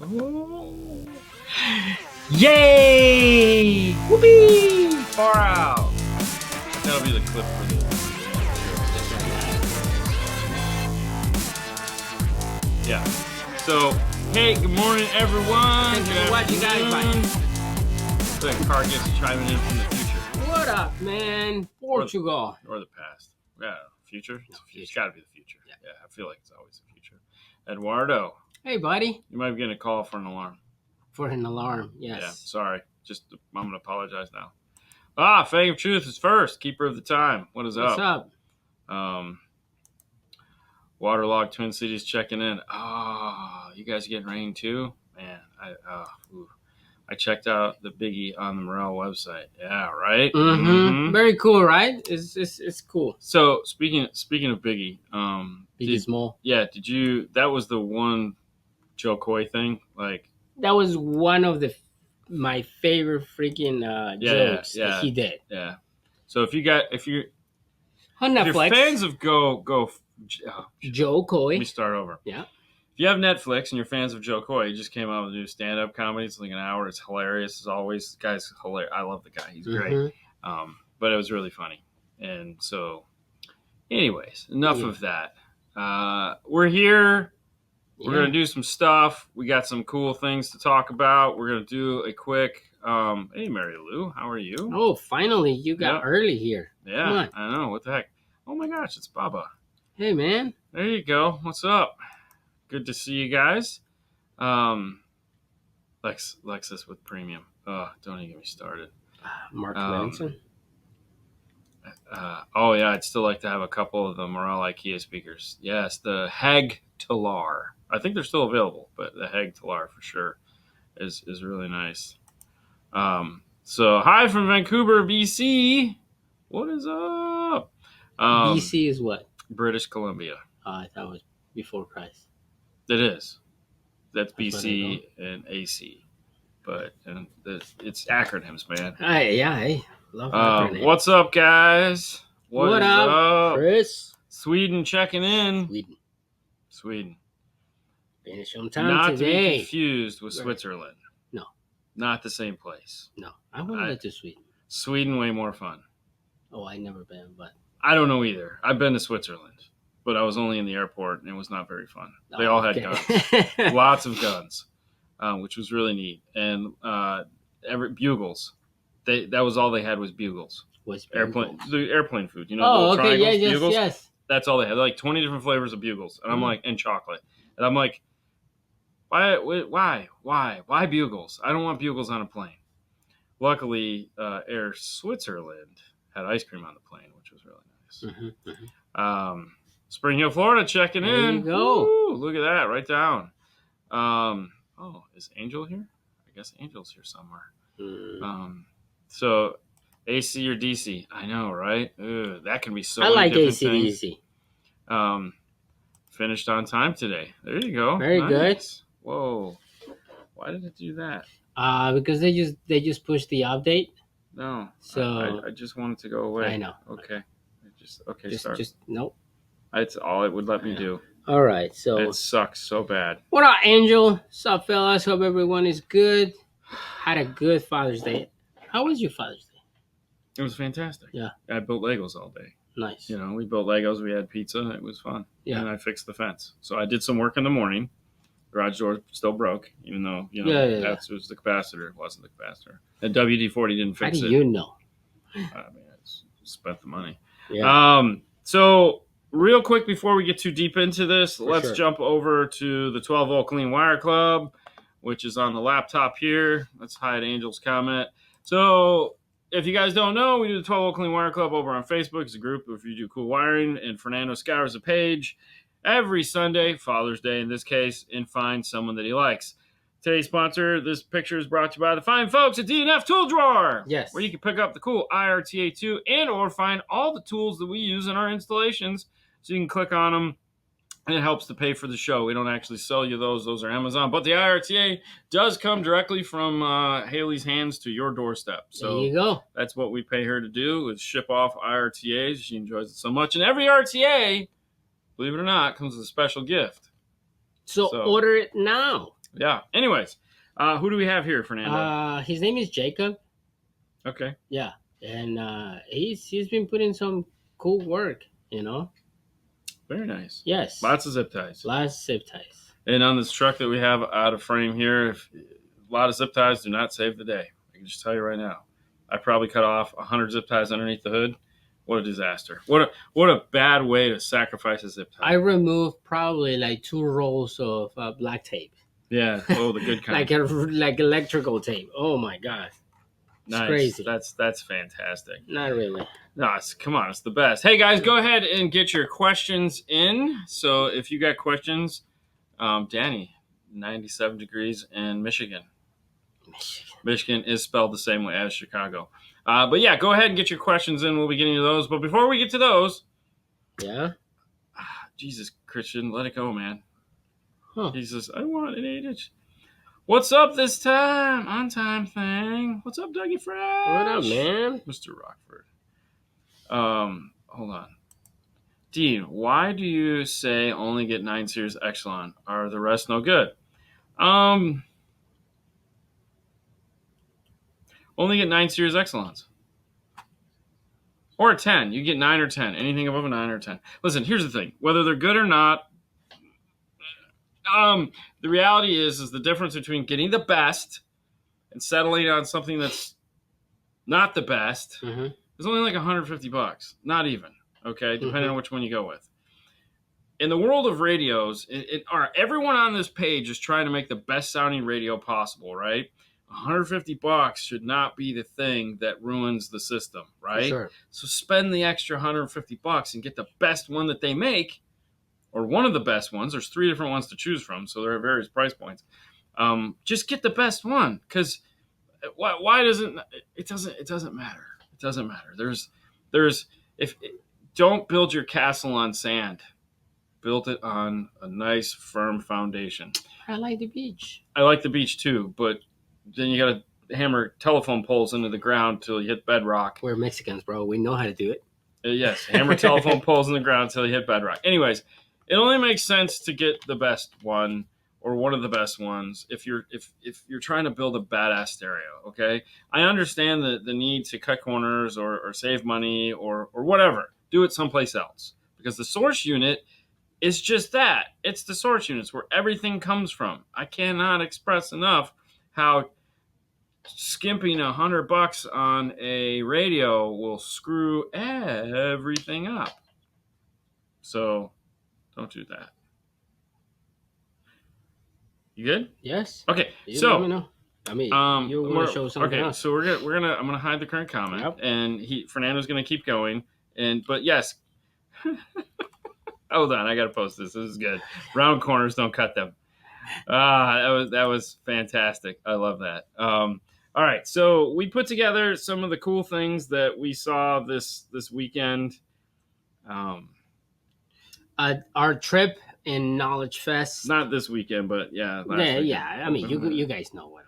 Oh. Yay! Whoopee! Far out. That'll be the clip for the. Yeah. So, hey, good morning, everyone. Thank you for watching, guys. The car gets chiming in from the future. What up, man? Portugal. Or the past. Yeah, future? No, It's got to be the future. Yeah. I feel like it's always the future. Eduardo. Hey, buddy. You might be getting a call for an alarm. For an alarm, yes. Yeah, sorry. I'm going to apologize now. Fang of Truth is first. Keeper of the time. What's up? Waterlogged Twin Cities checking in. You guys getting rain too? Man, I checked out the Biggie on the Morel website. Yeah, right? Mm-hmm. Very cool, right? It's cool. So, speaking of Biggie, Biggie Small. Yeah, that was the one Joe Coy thing? Like, that was one of my favorite freaking jokes that he did. Yeah. So if you're on Netflix, if you're fans of Joe Coy. Let me start over. Yeah. If you have Netflix and you're fans of Joe Coy, he just came out with a new stand-up comedy. It's like an hour. It's hilarious as always. The guy's hilarious. I love the guy. He's great. But it was really funny. And so, anyways, enough of that. We're here. We're going to do some stuff. We got some cool things to talk about. We're going to do a quick, hey, Mary Lou, how are you? Oh, finally, you got early here. Yeah, I know. What the heck? Oh, my gosh, it's Baba. Hey, man. There you go. What's up? Good to see you guys. Lexus with premium. Oh, don't even get me started. Mark Manson. Yeah, I'd still like to have a couple of the Morel IKEA speakers. Yes, the Heg Talar. I think they're still available, but the Heg Talar for sure is really nice. So hi from Vancouver, BC. What is up? BC is what? British Columbia. I thought it was before Christ. It is. That's BC and AC, but it's acronyms, man. Hey, love acronyms. What's up, guys? What up, Chris? Sweden checking in. Sweden. Finish on time Not today. to be confused with Switzerland. No. Not the same place. No, I went to Sweden. Sweden way more fun. Oh, I never been, but I don't know either. I've been to Switzerland, but I was only in the airport, and it was not very fun. They all had guns, lots of guns, which was really neat. And bugles. That was all they had was bugles. The airplane food. You know, the triangles, bugles? Yes. That's all they had. Like 20 different flavors of bugles, and I'm like, and chocolate, and I'm like, why bugles? I don't want bugles on a plane. Luckily, Air Switzerland had ice cream on the plane, which was really nice. Spring Hill, Florida, checking in. There you go. Woo, look at that, right down. Is Angel here? I guess Angel's here somewhere. So, AC or DC? I know, right? That can be so many different things. AC/DC. Finished on time today. There you go. Very good. Whoa. Why did it do that? Because they just pushed the update. No. So I just want it to go away. I know. Okay. Start. Just nope. That's all it would let me do. All right. So it sucks so bad. What up, Angel? What's up, fellas? Hope everyone is good. Had a good Father's Day. How was your Father's Day? It was fantastic. Yeah. I built Legos all day. Nice. You know, we built Legos. We had pizza. It was fun. Yeah. And I fixed the fence. So I did some work in the morning. Garage door still broke, even though, that was the capacitor. It wasn't the capacitor. And WD-40 didn't fix it. How do you know? I mean, I spent the money. Yeah. So real quick before we get too deep into this, let's jump over to the 12-volt Clean Wire Club, which is on the laptop here. Let's hide Angel's comment. So if you guys don't know, we do the 12-volt Clean Wire Club over on Facebook. It's a group if you do cool wiring, and Fernando scours the page every Sunday, Father's Day in this case, and finds someone that he likes. Today's sponsor, this picture is brought to you by the fine folks at D&F Tool Drawer. Yes. Where you can pick up the cool IRTA2 and or find all the tools that we use in our installations. So you can click on them, and it helps to pay for the show. We don't actually sell you those. Those are Amazon. But the IRTA does come directly from Haley's hands to your doorstep. So there you go. That's what we pay her to do, is ship off IRTAs. She enjoys it so much. And every RTA, believe it or not, comes with a special gift. So order it now. Yeah. Anyways, who do we have here, Fernando? His name is Jacob. Okay. Yeah, and he's been putting some cool work. Very nice. Yes, Lots of zip ties. last zip ties. And on this truck that we have out of frame here, a lot of zip ties do not save the day. I can just tell you right now. I probably cut off 100 zip ties underneath the hood. What a disaster. What a bad way to sacrifice a zip tie. I removed probably like 2 rolls of black tape. Yeah. Oh, the good kind. like electrical tape. Oh my god. It's nice. crazy. That's fantastic. Not really. No, come on, it's the best. Hey guys, go ahead and get your questions in. So if you got questions, Danny, 97 degrees in Michigan. Michigan is spelled the same way as Chicago. But yeah, go ahead and get your questions in. We'll be getting to those. But before we get to those, Yeah. Jesus, Christian, let it go, man. Huh. Jesus, I want an 8-inch. What's up this time? On time thing. What's up, Dougie Fresh? What up, man? Mr. Rockford. Hold on. Dean, why do you say only get 9 Series Exelon? Are the rest no good? Only get 9 Series Exelons. Or a 10. You get 9 or 10. Anything above a 9 or 10. Listen, here's the thing. Whether they're good or not, the reality is the difference between getting the best and settling on something that's not the best is only like $150. Not even. Okay? Depending on which one you go with. In the world of radios, everyone on this page is trying to make the best sounding radio possible, right? $150 should not be the thing that ruins the system, right? Sure. So spend the extra $150 and get the best one that they make, or one of the best ones. There's 3 different ones to choose from, so there are various price points. Just get the best one, because why doesn't it doesn't matter. It doesn't matter. Don't build your castle on sand. Build it on a nice, firm foundation. I like the beach. I like the beach too, but then you got to hammer telephone poles into the ground till you hit bedrock. We're Mexicans, bro. We know how to do it. Yes, hammer telephone poles in the ground till you hit bedrock. Anyways, it only makes sense to get the best one or one of the best ones if you're trying to build a badass stereo. Okay, I understand the need to cut corners or save money or whatever. Do it someplace else, because the source unit. It's just that. It's the source units where everything comes from. I cannot express enough how skimping $100 on a radio will screw everything up. So don't do that. You good? Yes. Okay. You let me know. I mean, you want to show something else. So I'm gonna hide the current comment, and Fernando's gonna keep going. But yes. Hold on, I gotta post this. This is good. Round corners, don't cut them. That was fantastic. I love that. All right, so we put together some of the cool things that we saw this weekend. Our trip in Knowledge Fest. Not this weekend, but yeah. Yeah. I mean, you guys know what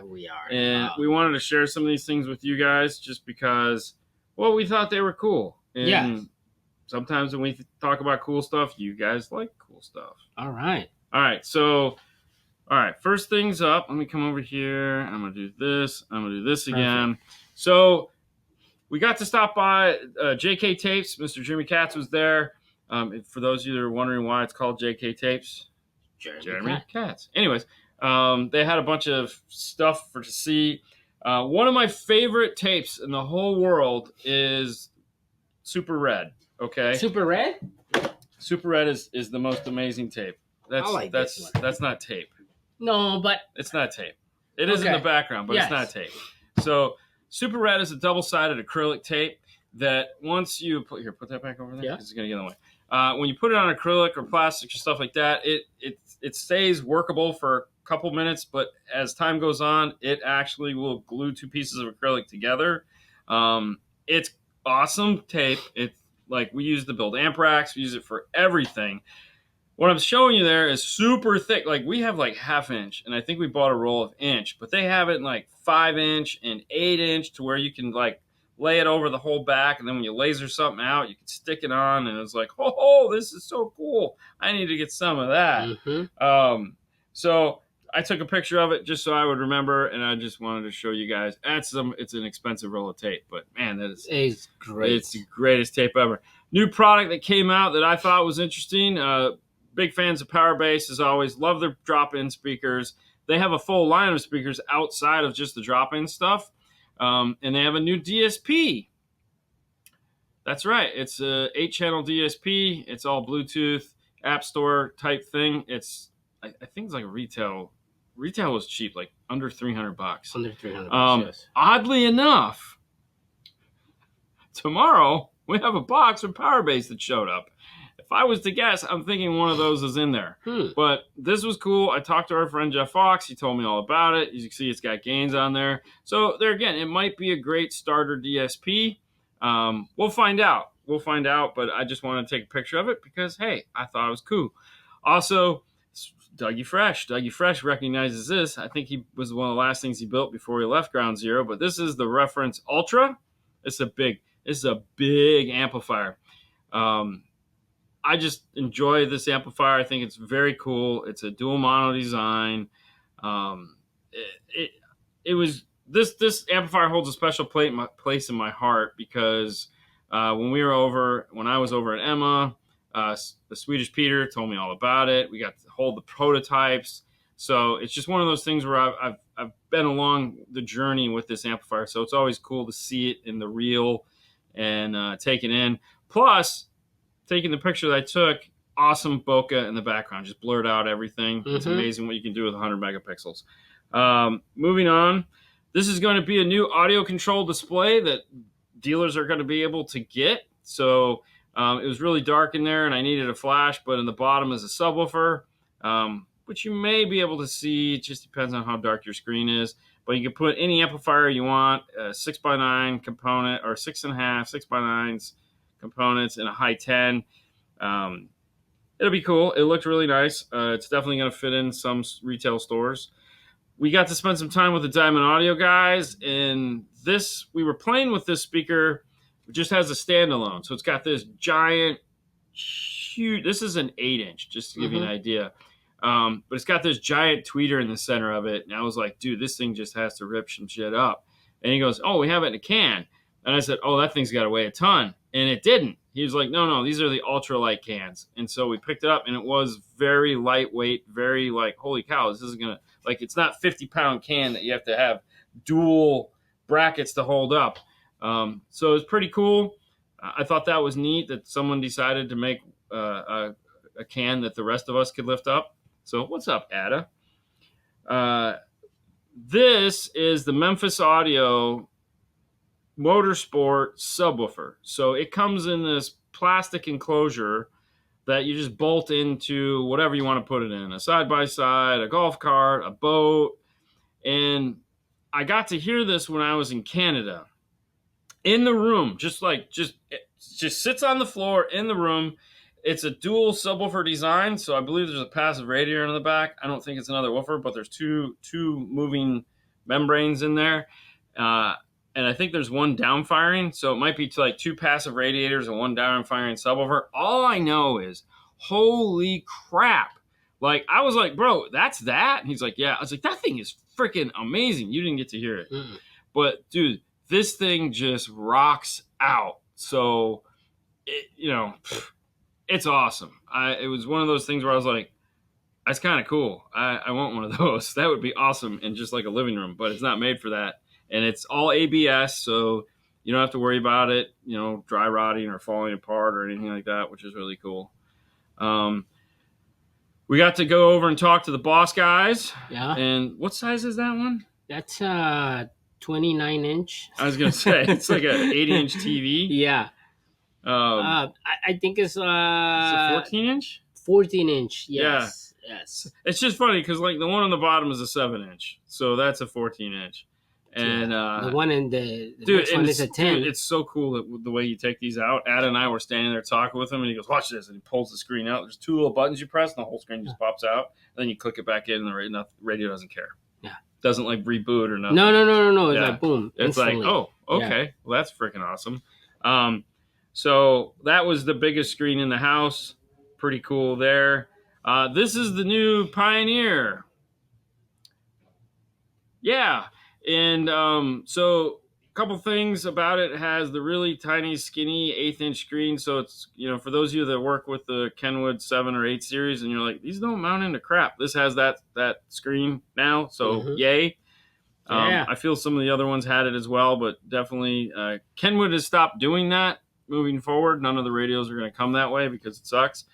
we are. And we wanted to share some of these things with you guys, just because, well, we thought they were cool. And sometimes when we talk about cool stuff, you guys like cool stuff. All right. So, first things up. Let me come over here. I'm going to do this. I'm going to do this again. Perfect. So, we got to stop by JK Tapes. Mr. Jimmy Katz was there. For those of you that are wondering why it's called JK Tapes, Jeremy Katz. Anyways, they had a bunch of stuff to see. One of my favorite tapes in the whole world is Super Red. Okay. Super Red? Super Red is the most amazing tape. That's not tape. No, but it's not tape. It is in the background, but it's not tape. So Super Red is a double-sided acrylic tape that once you put that back over there. Yeah. It's gonna get in the way. When you put it on acrylic or plastic or stuff like that, it stays workable for a couple minutes, but as time goes on, it actually will glue 2 pieces of acrylic together. It's awesome tape. It's like we use to build amp racks. We use it for everything. What I'm showing you there is super thick. Like we have like 1/2 inch, and I think we bought a roll of inch, but they have it in like 5 inch and 8 inch to where you can like lay it over the whole back, and then when you laser something out, you can stick it on, and it's like, oh, this is so cool. I need to get some of that. Mm-hmm. So I took a picture of it just so I would remember, and I just wanted to show you guys. It's an expensive roll of tape, but man, it's great. It's the greatest tape ever. New product that came out that I thought was interesting. Big fans of Power Bass as always. Love their drop-in speakers. They have a full line of speakers outside of just the drop-in stuff, and they have a new DSP. That's right. It's a 8-channel DSP. It's all Bluetooth, App Store type thing. I think it's like a retail. Retail was cheap, like under $300. Under $300. Yes. Oddly enough, tomorrow we have a box of Power Bass that showed up. If I was to guess, I'm thinking one of those is in there. But this was cool. I talked to our friend Jeff Fox. He told me all about it. As you can see, it's got gains on there. So there again, it might be a great starter DSP. We'll find out. But I just wanted to take a picture of it because, hey, I thought it was cool. Also, Dougie Fresh. Dougie Fresh recognizes this. I think he was one of the last things he built before he left Ground Zero. But this is the Reference Ultra. It's a big amplifier. I just enjoy this amplifier. I think it's very cool. It's a dual mono design. This amplifier holds a special place in my heart because when I was over at Emma, the Swedish Peter told me all about it. We got to hold the prototypes. So it's just one of those things where I've been along the journey with this amplifier. So it's always cool to see it in the real and take it in. Plus, taking the picture that I took, awesome bokeh in the background, just blurred out everything. It's amazing what you can do with 100 megapixels. Moving on, this is going to be a new audio control display that dealers are going to be able to get. So it was really dark in there and I needed a flash, but in the bottom is a subwoofer, which you may be able to see. It just depends on how dark your screen is. But you can put any amplifier you want, a 6x9 component or 6.5, 6x9s components in a high 10. It'll be cool. It looked really nice. It's definitely going to fit in some retail stores. We got to spend some time with the Diamond Audio guys, and we were playing with this speaker. It just has a standalone. So it's got this giant, huge, this is an 8-inch, just to give you an idea. But it's got this giant tweeter in the center of it. And I was like, dude, this thing just has to rip some shit up. And he goes, oh, we have it in a can. And I said, oh, that thing's got to weigh a ton. And it didn't. He was like, no, these are the ultralight cans. And so we picked it up, and it was very lightweight, very like, holy cow, this isn't going to, like, it's not 50-pound can that you have to have dual brackets to hold up. So it was pretty cool. I thought that was neat that someone decided to make a can that the rest of us could lift up. So what's up, Ada? This is the Memphis Audio Motorsport subwoofer. So it comes in this plastic enclosure that you just bolt into whatever you want to put it in, a side-by-side, a golf cart, a boat. And I got to hear this when I was in Canada. In the room, just sits on the floor in the room. It's a dual subwoofer design, so I believe there's a passive radiator in the back. I don't think it's another woofer, but there's two moving membranes in there. And I think there's one downfiring, so it might be like two passive radiators and one downfiring subwoofer. All I know is, holy crap. Like, I was like, bro, that's that? And he's like, yeah. I was like, that thing is freaking amazing. You didn't get to hear it. But, dude, this thing just rocks out. So, it's awesome. It was one of those things where I was like, that's kind of cool. I want one of those. That would be awesome in just like a living room, but it's not made for that. And it's all ABS, so you don't have to worry about it, dry rotting or falling apart or anything like that, which is really cool. We got to go over and talk to the Boss guys. Yeah. And what size is that one? That's 29-inch. I was going to say, it's like an 80-inch TV. Yeah. I think it's a 14-inch? 14-inch, yes. Yeah. Yes. It's just funny because like the one on the bottom is a 7-inch, so that's a 14-inch. And the one in the next one is a 10. Dude, it's so cool the way you take these out. Ad and I were standing there talking with him, and he goes, watch this. And he pulls the screen out. There's two little buttons you press, and the whole screen just pops out. And then you click it back in, and the radio doesn't care. Yeah. Doesn't like reboot or nothing. No. It's like boom. It's instantly. Like, oh, okay. Yeah. Well, that's freaking awesome. So that was the biggest screen in the house. Pretty cool there. This is the new Pioneer. Yeah, and so a couple things about it. It has the really tiny, skinny 1/8 inch screen. So it's for those of you that work with the Kenwood 7 or 8 series, and you're like, these don't mount into crap. This has that screen now, so yay. Yeah. I feel some of the other ones had it as well, but definitely Kenwood has stopped doing that moving forward. None of the radios are going to come that way because it sucks.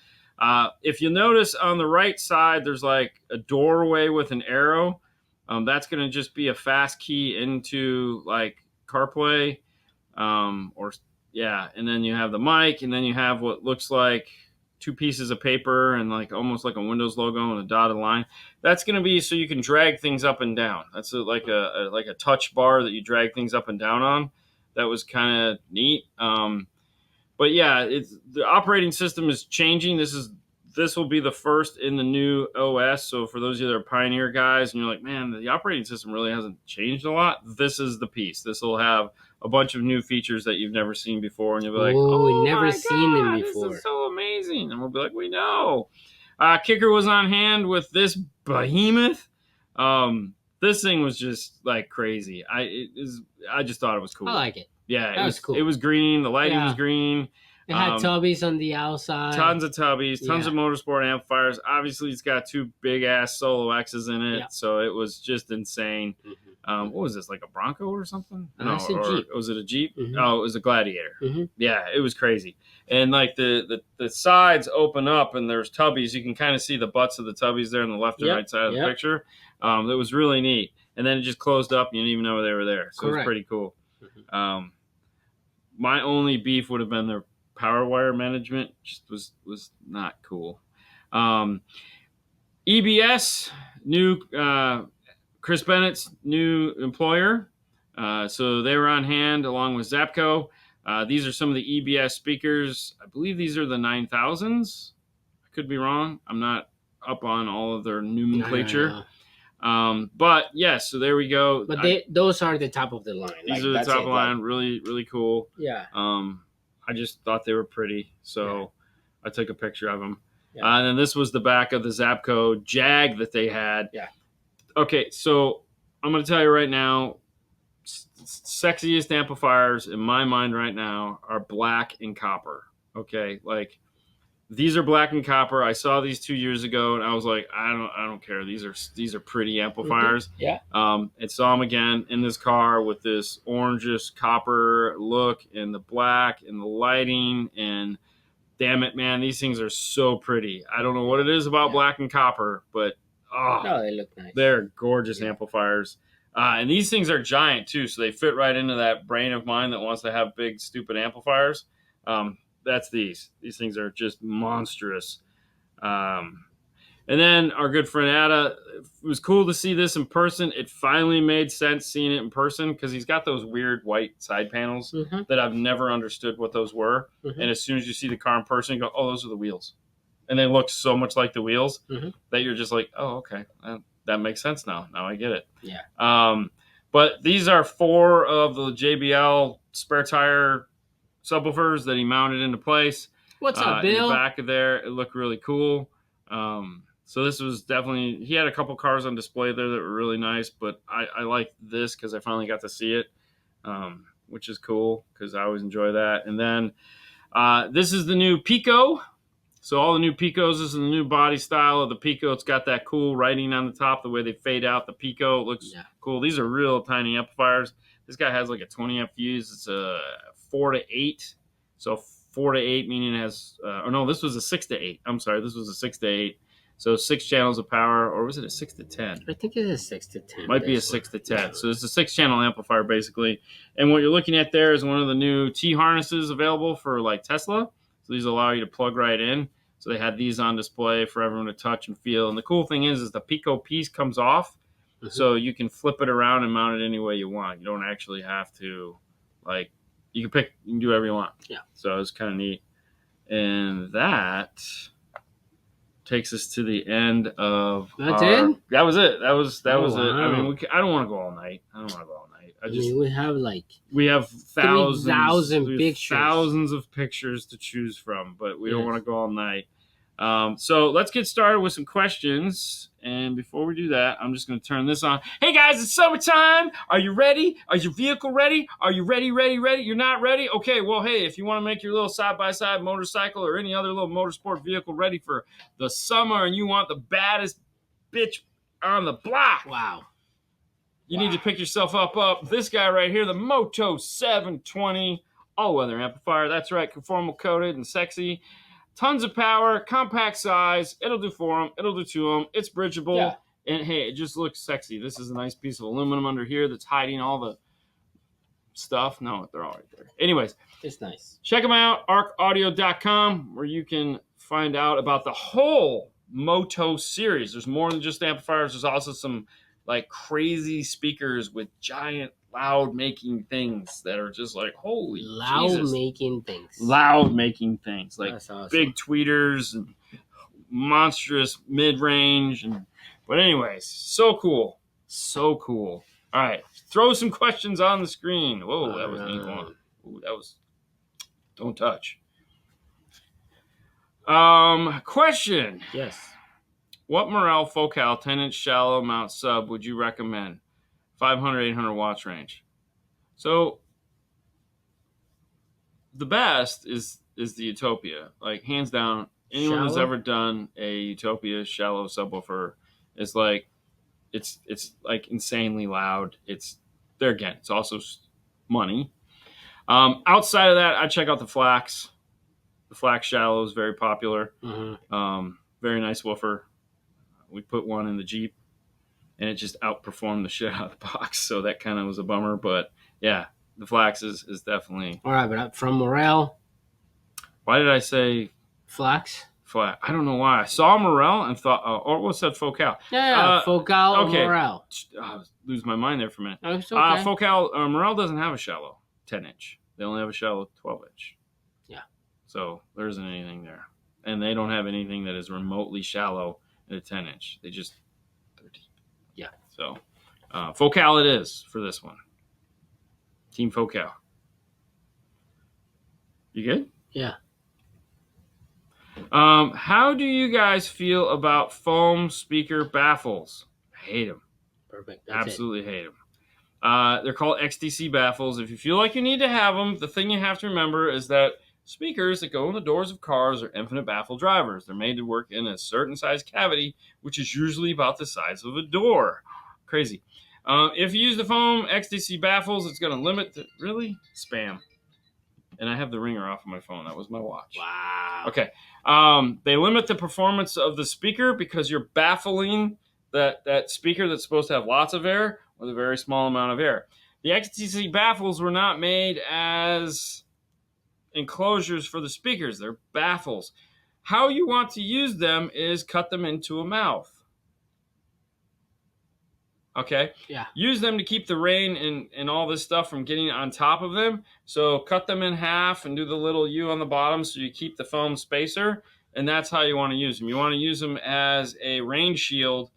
If you notice on the right side, there's like a doorway with an arrow. That's going to just be a fast key into like CarPlay, or yeah, and then you have the mic, and then you have what looks like two pieces of paper and like almost like a Windows logo and a dotted line. That's going to be so you can drag things up and down. That's like a touch bar that you drag things up and down on. That was kind of neat. But yeah, the operating system is changing. This will be the first in the new OS. So for those of you that are Pioneer guys and you're like, man, the operating system really hasn't changed a lot, this is the piece. This will have a bunch of new features that you've never seen before, and you'll be like, oh, never my seen them God, before. this is so amazing. And we'll be like, we know. Kicker was on hand with this behemoth. This thing was just like crazy. I just thought it was cool. I like it. Yeah, That was cool. It was green. The lighting was green. It had tubbies on the outside. Tons of tubbies, tons of motorsport amplifiers. Obviously, it's got two big ass Solo X's in it, so it was just insane. What was this, like a Bronco or something? No, it's a Jeep. Was it a Jeep? Oh, it was a Gladiator. Yeah, it was crazy. And like the sides open up and there's tubbies. You can kind of see the butts of the tubbies there on the left and right side of the picture. That was really neat. And then it just closed up and you didn't even know they were there. So it was pretty cool. My only beef would have been their power wire management. Just was not cool. EBS, new Chris Bennett's new employer. So they were on hand along with Zapco. These are some of the EBS speakers. I believe these are the 9000s. I could be wrong. I'm not up on all of their nomenclature. But yes, so there we go. But those are the top of the line. These are the top of the line. Really, really cool. Yeah. I just thought they were pretty, so I took a picture of them. And then this was the back of the Zapco Jag that they had. Yeah. Okay, so I'm going to tell you right now, sexiest amplifiers in my mind right now are black and copper. Okay, like these are black and copper. I saw these 2 years ago, and I was like, I don't care. These are pretty amplifiers. Yeah. And saw them again in this car with this orangish copper look and the black and the lighting, and damn it, man, these things are so pretty. I don't know what it is about black and copper, but they look nice. They're gorgeous amplifiers. And these things are giant too, so they fit right into that brain of mine that wants to have big, stupid amplifiers. That's these. These things are just monstrous. And then our good friend Ada, it was cool to see this in person. It finally made sense seeing it in person because he's got those weird white side panels that I've never understood what those were. And as soon as you see the car in person, you go, oh, those are the wheels. And they look so much like the wheels that you're just like, oh, okay. That makes sense now. Now I get it. Yeah. But these are 4 of the JBL spare tire subwoofers that he mounted into place. What's up, Bill? In the back of there, it looked really cool. So this was definitely, he had a couple cars on display there that were really nice, but I like this because I finally got to see it, which is cool because I always enjoy that. And then this is the new Pico. So all the new Picos, this is the new body style of the Pico. It's got that cool writing on the top, the way they fade out the Pico. It looks cool. These are real tiny amplifiers. This guy has like a 20 amp fuse. It's a 4 to 8. So 4 to 8 meaning it has, this was a 6 to 8. I'm sorry, this was a 6 to 8. So 6 channels of power, or was it a 6 to 10? I think it's a 6 to 10. Might be a 6 to 10. So it's a 6-channel amplifier basically. And what you're looking at there is one of the new T harnesses available for like Tesla. So these allow you to plug right in. So they had these on display for everyone to touch and feel. And the cool thing is the Pico piece comes off. So you can flip it around and mount it any way you want. You don't actually have to, like, you can do whatever you want. Yeah. So it's kind of neat. And that takes us to the end of That's it? That was it. That was it. Wow. I mean, I don't want to go all night. We have thousands pictures. Thousands of pictures to choose from, but we don't want to go all night. So let's get started with some questions. And before we do that, I'm just going to turn this on. Hey guys, it's summertime. Are you ready? Are your vehicle ready? Are you ready? You're not ready? Okay, well, hey, if you want to make your little side-by-side motorcycle or any other little motorsport vehicle ready for the summer and you want the baddest bitch on the block. Wow. You need to pick yourself up. This guy right here, the Moto 720 all-weather amplifier. That's right, conformal coated and sexy. Tons of power, compact size. It'll do for them. It'll do to them. It's bridgeable. Yeah. And hey, it just looks sexy. This is a nice piece of aluminum under here that's hiding all the stuff. No, they're all right there. Anyways. It's nice. Check them out, arcaudio.com, where you can find out about the whole Moto series. There's more than just amplifiers. There's also some like crazy speakers with giant loud making things that are just like holy Jesus. Loud making things like awesome. Big tweeters and monstrous mid-range but anyways, so cool. All right, throw some questions on the screen. Whoa, that was neat one. Ooh, that was don't touch. Question. Yes. What Morel Focal 10-inch shallow mount sub would you recommend? 500, 800 watts range. So the best is the Utopia. Like hands down, anyone who's ever done a Utopia shallow subwoofer is like it's like insanely loud. It's also money. Outside of that, I check out the Flax. The Flax shallow is very popular. Mm-hmm. Very nice woofer. We put one in the Jeep, and it just outperformed the shit out of the box. So that kind of was a bummer. But yeah, the Flax is definitely all right. But from Morel, why did I say Flax? Flax. I don't know why. I saw Morel and thought, or what's that Focal? Yeah, Focal okay. Morel. I lose my mind there for a minute. Oh, it's okay. Focal Morel doesn't have a shallow 10-inch. They only have a shallow 12-inch. Yeah. So there isn't anything there. And they don't have anything that is remotely shallow at a 10-inch. They just, they're deep. Yeah. So Focal it is for this one. Team Focal. You good? Yeah. How do you guys feel about foam speaker baffles? I hate them. Perfect. Absolutely hate them. They're called XTC baffles. If you feel like you need to have them, the thing you have to remember is that speakers that go in the doors of cars are infinite baffle drivers. They're made to work in a certain size cavity, which is usually about the size of a door. Crazy. If you use the foam XTC baffles, it's going to limit the... Really? Spam. And I have the ringer off of my phone. That was my watch. Wow. Okay. They limit the performance of the speaker because you're baffling that speaker that's supposed to have lots of air with a very small amount of air. The XTC baffles were not made as enclosures for the speakers. They're baffles. How you want to use them is cut them into a mouth. Okay? Yeah. Use them to keep the rain and all this stuff from getting on top of them. So cut them in half and do the little U on the bottom so you keep the foam spacer. And that's how you want to use them. You want to use them as a rain shield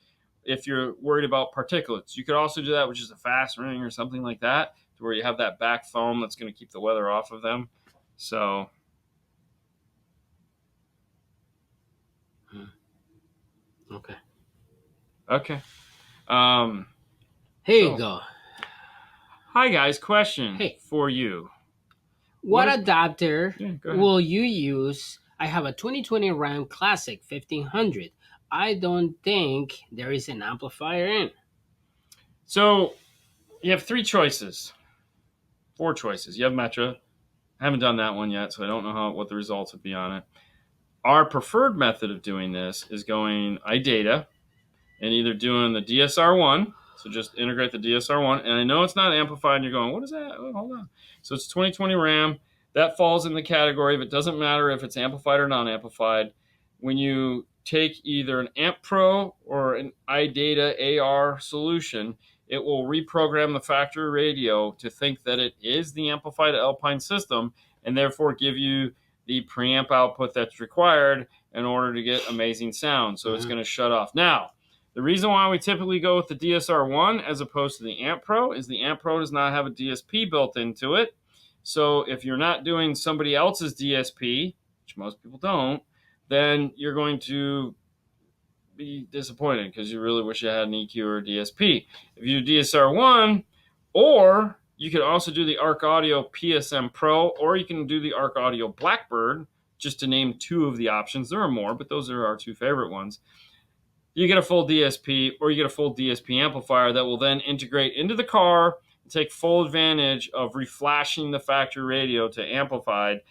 if you're worried about particulates. You could also do that with just a fast ring or something like that, to where you have that back foam that's going to keep the weather off of them. So. Okay. Here you go. Hi guys, question for you. What adapter will you use? I have a 2020 Ram Classic 1500. I don't think there is an amplifier in. So you have 4 choices. You have Metra. I haven't done that one yet, so I don't know what the results would be on it. Our preferred method of doing this is going iData and either doing the DSR1, so just integrate the DSR1. And I know it's not amplified, and you're going, what is that? Oh, hold on. So it's 2020 RAM. That falls in the category of it doesn't matter if it's amplified or non-amplified. When you take either an Amp Pro or an iData AR solution, it will reprogram the factory radio to think that it is the amplified Alpine system and therefore give you the preamp output that's required in order to get amazing sound. So it's going to shut off. Now, the reason why we typically go with the DSR1 as opposed to the Amp Pro is the Amp Pro does not have a DSP built into it. So if you're not doing somebody else's DSP, which most people don't, then you're going to be disappointed because you really wish you had an EQ or a DSP. If you do DSR1, or you could also do the Arc Audio PSM Pro, or you can do the Arc Audio Blackbird, just to name two of the options. There are more, but those are our two favorite ones. You get a full DSP, or you get a full DSP amplifier that will then integrate into the car and take full advantage of reflashing the factory radio to amplified.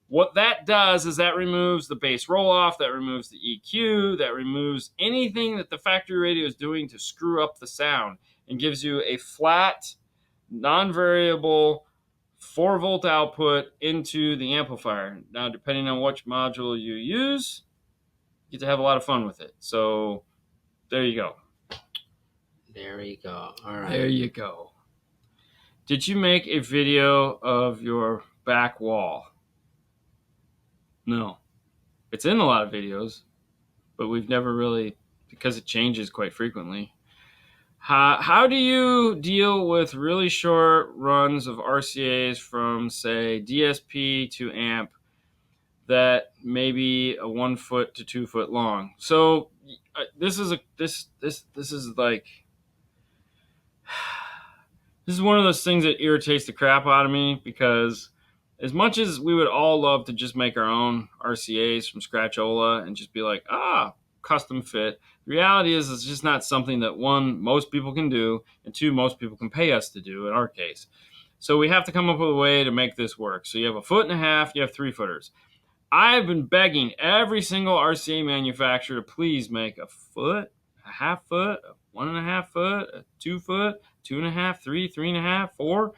What that does is that removes the bass roll-off, that removes the EQ, that removes anything that the factory radio is doing to screw up the sound, and gives you a flat, non-variable 4-volt output into the amplifier. Now, depending on which module you use, you get to have a lot of fun with it. So there you go. There you go. All right. There you go. Did you make a video of your back wall? No. It's in a lot of videos, but we've never really, because it changes quite frequently. How do you deal with really short runs of RCAs from, say, DSP to amp that may be a 1 foot to 2 foot long? So this is one of those things that irritates the crap out of me, because as much as we would all love to just make our own RCAs from Scratchola and just be like, custom fit, the reality is it's just not something that, one, most people can do, and two, most people can pay us to do in our case. So we have to come up with a way to make this work. So you have a 1.5 foot, you have 3-footers. I've been begging every single RCA manufacturer to please make a foot, a half foot, a 1.5 foot, a 2 foot, 2.5, 3, 3.5, 4.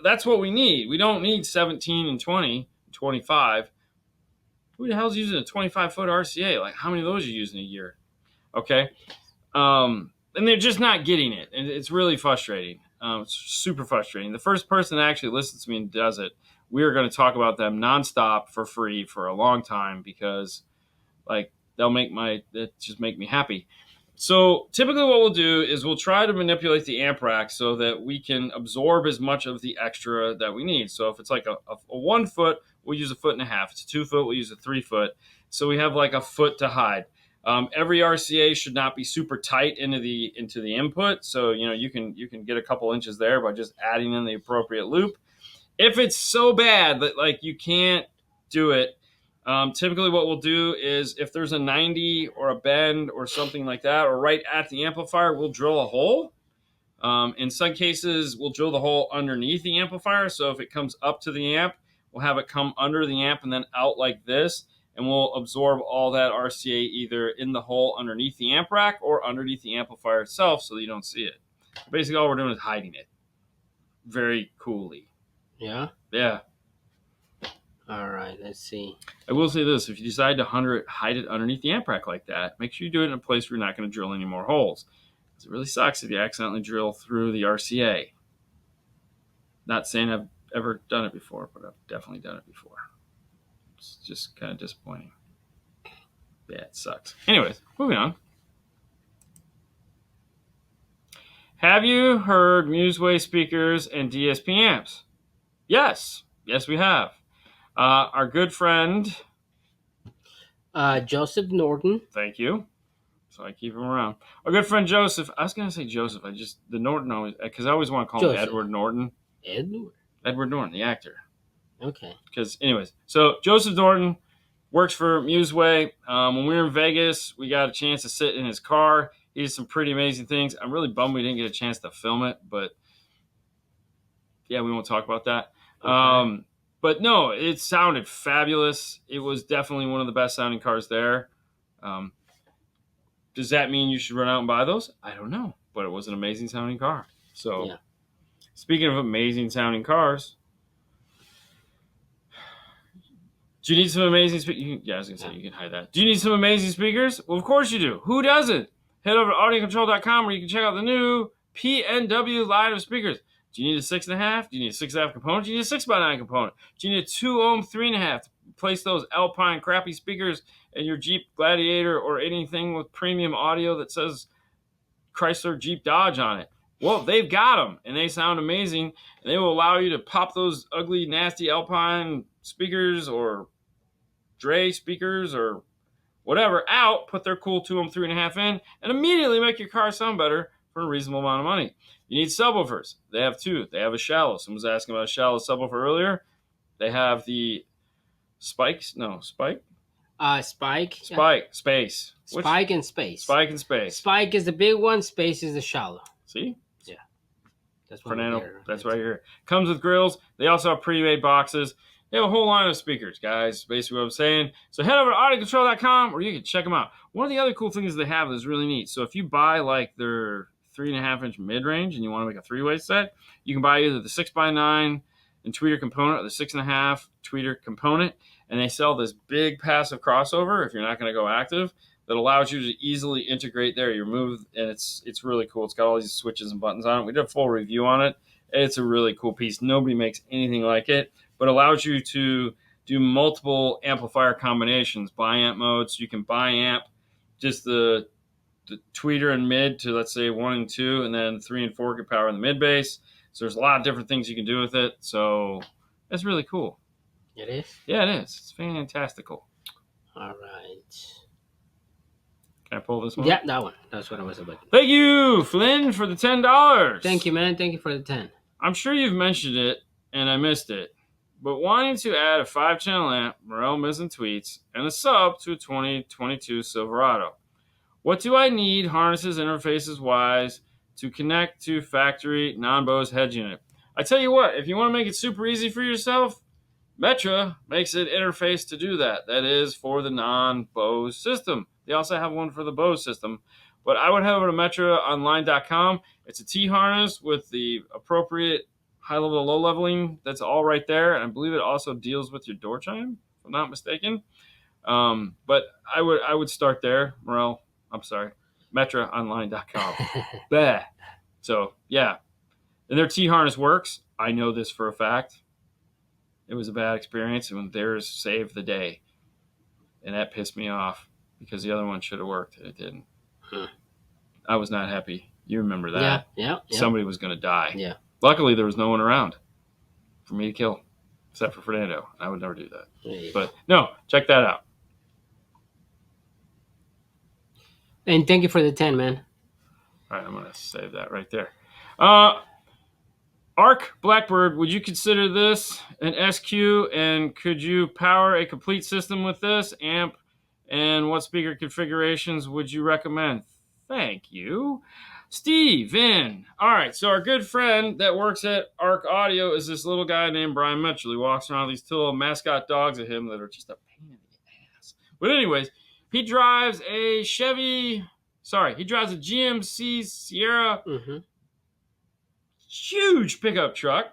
That's what we need. We don't need 17 and 20, 25. Who the hell's using a 25-foot RCA? Like, how many of those are you using a year? Okay. And they're just not getting it. And it's really frustrating. It's super frustrating. The first person that actually listens to me and does it, we are going to talk about them nonstop for free for a long time, because like that just make me happy. So typically what we'll do is we'll try to manipulate the amp rack so that we can absorb as much of the extra that we need. So if it's like a 1 foot, we'll use a 1.5 foot. If it's a 2 foot, we'll use a 3 foot. So we have like a foot to hide. Every RCA should not be super tight into the input. So, you can get a couple inches there by just adding in the appropriate loop. If it's so bad that like you can't do it, typically what we'll do is if there's a 90 or a bend or something like that, or right at the amplifier, we'll drill a hole. In some cases, we'll drill the hole underneath the amplifier. So if it comes up to the amp, we'll have it come under the amp and then out like this. And we'll absorb all that RCA either in the hole underneath the amp rack or underneath the amplifier itself so that you don't see it. Basically, all we're doing is hiding it very coolly. Yeah? Yeah. All right, let's see. I will say this. If you decide to hide it underneath the amp rack like that, make sure you do it in a place where you're not going to drill any more holes. Because it really sucks if you accidentally drill through the RCA. Not saying I've ever done it before, but I've definitely done it before. It's just kind of disappointing. Yeah, it sucks. Anyways, moving on. Have you heard Museway speakers and DSP amps? Yes, we have. Our good friend, Joseph Norton. Thank you. So I keep him around. Our good friend Joseph. I was going to say Joseph. The Norton always, because I always want to call him Edward Norton. Edward Norton, the actor. Okay. Because, anyways, so Joseph Norton works for Museway. When we were in Vegas, we got a chance to sit in his car. He did some pretty amazing things. I'm really bummed we didn't get a chance to film it, but yeah, we won't talk about that. Okay. But no, it sounded fabulous. It was definitely one of the best sounding cars there. Does that mean you should run out and buy those? I don't know, but it was an amazing sounding car. So, yeah. Speaking of amazing sounding cars, do you need some amazing speakers? Yeah, I was going to say you can hide that. Do you need some amazing speakers? Well, of course you do. Who doesn't? Head over to audiocontrol.com where you can check out the new PNW line of speakers. Do you need a 6.5? Do you need a 6.5 component? Do you need a 6x9 component? Do you need a 2 ohm 3.5 to replace those Alpine crappy speakers in your Jeep Gladiator or anything with premium audio that says Chrysler Jeep Dodge on it? Well, they've got them, and they sound amazing. And they will allow you to pop those ugly, nasty Alpine speakers or Dre speakers or whatever out, put their cool 2-ohm 3.5 in, and immediately make your car sound better for a reasonable amount of money. You need subwoofers. They have two. They have a shallow. Someone was asking about a shallow subwoofer earlier. They have the Spikes. No, Spike? Spike. Spike. Yeah. Space. Spike and Space. Spike and Space. Spike is the big one. Space is the shallow. See? Yeah. That's Fernando. That's right here. Comes with grills. They also have pre-made boxes. They have a whole line of speakers, guys. Basically what I'm saying. So head over to audiocontrol.com where you can check them out. One of the other cool things they have is really neat. So if you buy like their 3.5-inch mid-range and you want to make a 3-way set, you can buy either the 6x9 and tweeter component or the 6.5 tweeter component. And they sell this big passive crossover if you're not going to go active that allows you to easily integrate there. You remove, and it's really cool. It's got all these switches and buttons on it. We did a full review on it. It's a really cool piece. Nobody makes anything like it, but allows you to do multiple amplifier combinations, bi-amp modes. You can bi-amp just the tweeter and mid to, let's say, 1 and 2, and then 3 and 4 can power in the mid bass. So there's a lot of different things you can do with it. So it's really cool. It is? Yeah, it is. It's fantastical. All right. Can I pull this one? Yeah, that one. That's what I was about. Thank you, Flynn, for the $10. Thank you, man. Thank you for the 10. I'm sure you've mentioned it, and I missed it. But wanting to add a 5-channel amp, Morel Mizzen tweets, and a sub to a 2022 Silverado. What do I need harnesses, interfaces wise to connect to factory non-Bose head unit? I tell you what, if you want to make it super easy for yourself, Metra makes an interface to do that. That is for the non-Bose system. They also have one for the Bose system. But I would head over to metraonline.com. It's a T-harness with the appropriate high-level to low-leveling. That's all right there. And I believe it also deals with your door chime, if I'm not mistaken. But I would start there, Morel. I'm sorry. metraonline.com. Bah. So, yeah. And their T-harness works. I know this for a fact. It was a bad experience, and theirs saved the day. And that pissed me off because the other one should have worked, and it didn't. I was not happy. You remember that. Yeah. Somebody was going to die. Yeah. Luckily, there was no one around for me to kill, except for Fernando. I would never do that. Yeah. But, no, check that out. And thank you for the 10, man. All right, I'm going to save that right there. Arc Blackbird, would you consider this an SQ, and could you power a complete system with this amp, and what speaker configurations would you recommend? Thank you. Steven. All right, so our good friend that works at Arc Audio is this little guy named Brian Mitchell. He walks around with these two little mascot dogs of him that are just a pain in the ass. But anyways, he drives a GMC Sierra huge pickup truck,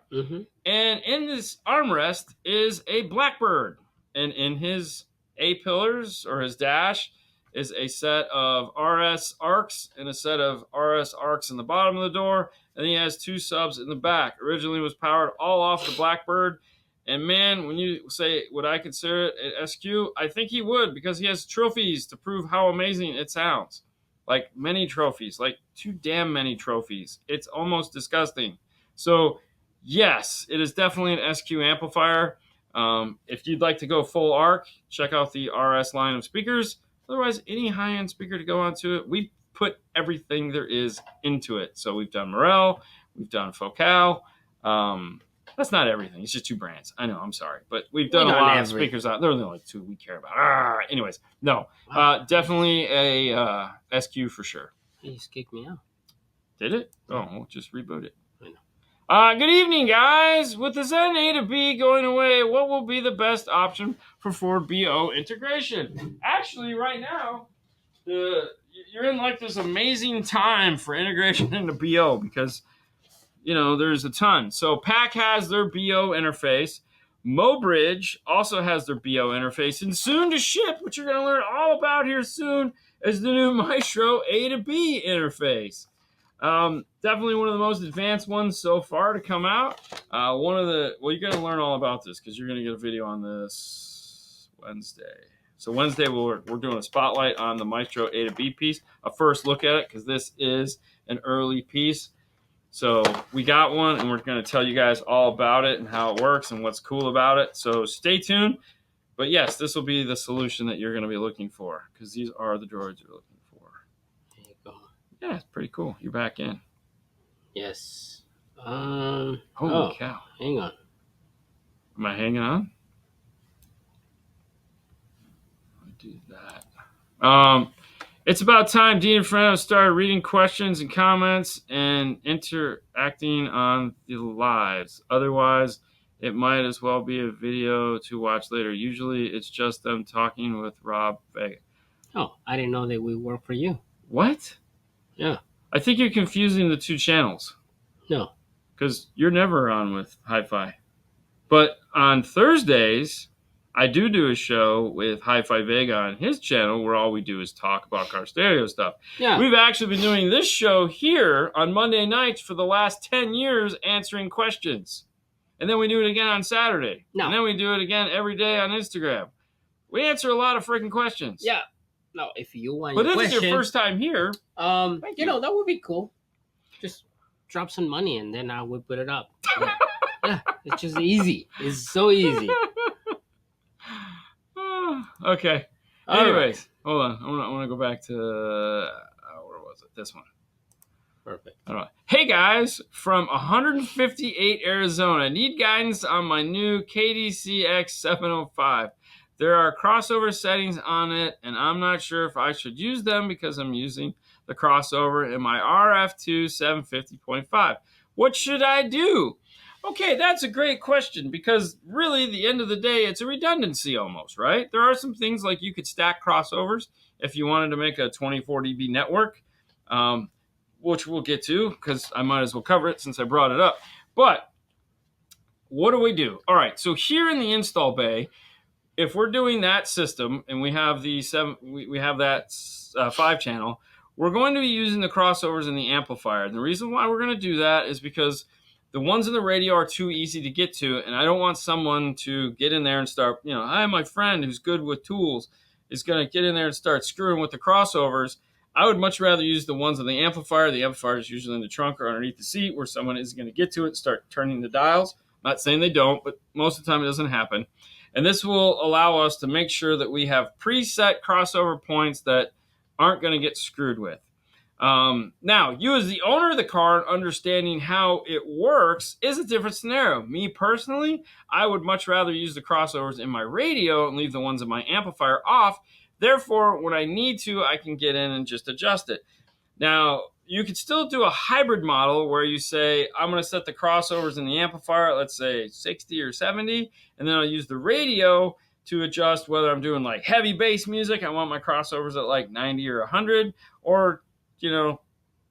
and in this armrest is a Blackbird, and in his A-pillars or his dash is a set of RS arcs and a set of RS arcs in the bottom of the door, and he has 2 subs in the back. Originally was powered all off the Blackbird, and man, when you say would I consider it an SQ, I think he would, because he has trophies to prove how amazing it sounds. Like many trophies, like too damn many trophies. It's almost disgusting. So, yes, it is definitely an SQ amplifier. If you'd like to go full arc, check out the RS line of speakers. Otherwise, any high-end speaker to go onto it, we put everything there is into it. So we've done Morel, we've done Focal. That's not everything. It's just 2 brands. I know, I'm sorry. But we've done a lot of speakers out. There are only like 2 we care about. Anyways, no. Definitely a SQ for sure. He just kicked me out. Did it? Oh, we'll just reboot it. I know. Good evening, guys. With the Zen A to B going away, what will be the best option for Ford BO integration? Actually, right now, you're in like this amazing time for integration into BO because there's a ton. So PAC has their BO interface. Mobridge also has their BO interface. And soon to ship, which you're going to learn all about here soon, is the new Maestro A to B interface. Definitely one of the most advanced ones so far to come out. You're going to learn all about this because you're going to get a video on this Wednesday. So Wednesday, we're doing a spotlight on the Maestro A to B piece, a first look at it because this is an early piece. So we got one, and we're going to tell you guys all about it and how it works and what's cool about it. So stay tuned. But yes, this will be the solution that you're going to be looking for, because these are the droids you're looking for. There you go. Yeah, it's pretty cool. You're back in. Yes. Holy cow. Hang on. Am I hanging on? I'll do that. It's about time Dean and Fernando started reading questions and comments and interacting on the lives. Otherwise, it might as well be a video to watch later. Usually, it's just them talking with Rob Vega. Oh, I didn't know that we work for you. What? Yeah. I think you're confusing the two channels. No. Because you're never on with Hi-Fi. But on Thursdays, I do a show with Hi-Fi Vega on his channel where all we do is talk about car stereo stuff. Yeah. We've actually been doing this show here on Monday nights for the last 10 years answering questions. And then we do it again on Saturday. No. And then we do it again every day on Instagram. We answer a lot of freaking questions. Yeah. No, if you want But if it's your first time here, you know, that would be cool. Just drop some money and then I would put it up. Yeah, it's just easy. It's so easy. Okay. Anyways, hold on. I want to go back to where was it? This one. Perfect. Hey guys, from 158 Arizona. Need guidance on my new KDC X705. There are crossover settings on it, and I'm not sure if I should use them because I'm using the crossover in my RF2 750.5. What should I do? Okay, that's a great question because really, at the end of the day, it's a redundancy almost, right? There are some things like you could stack crossovers if you wanted to make a 24 dB network, which we'll get to because I might as well cover it since I brought it up. But what do we do? All right, so here in the install bay, if we're doing that system and we have the we have that 5-channel, we're going to be using the crossovers in the amplifier. And the reason why we're going to do that is because the ones in the radio are too easy to get to, and I don't want someone to get in there and start, hi, my friend who's good with tools is going to get in there and start screwing with the crossovers. I would much rather use the ones on the amplifier. The amplifier is usually in the trunk or underneath the seat where someone is going to get to it and start turning the dials. I'm not saying they don't, but most of the time it doesn't happen. And this will allow us to make sure that we have preset crossover points that aren't going to get screwed with. Now, you as the owner of the car, understanding how it works is a different scenario. Me personally, I would much rather use the crossovers in my radio and leave the ones in my amplifier off. Therefore, when I need to, I can get in and just adjust it. Now, you could still do a hybrid model where you say, I'm going to set the crossovers in the amplifier, let's say 60 or 70, and then I'll use the radio to adjust whether I'm doing like heavy bass music. I want my crossovers at like 90 or 100, or,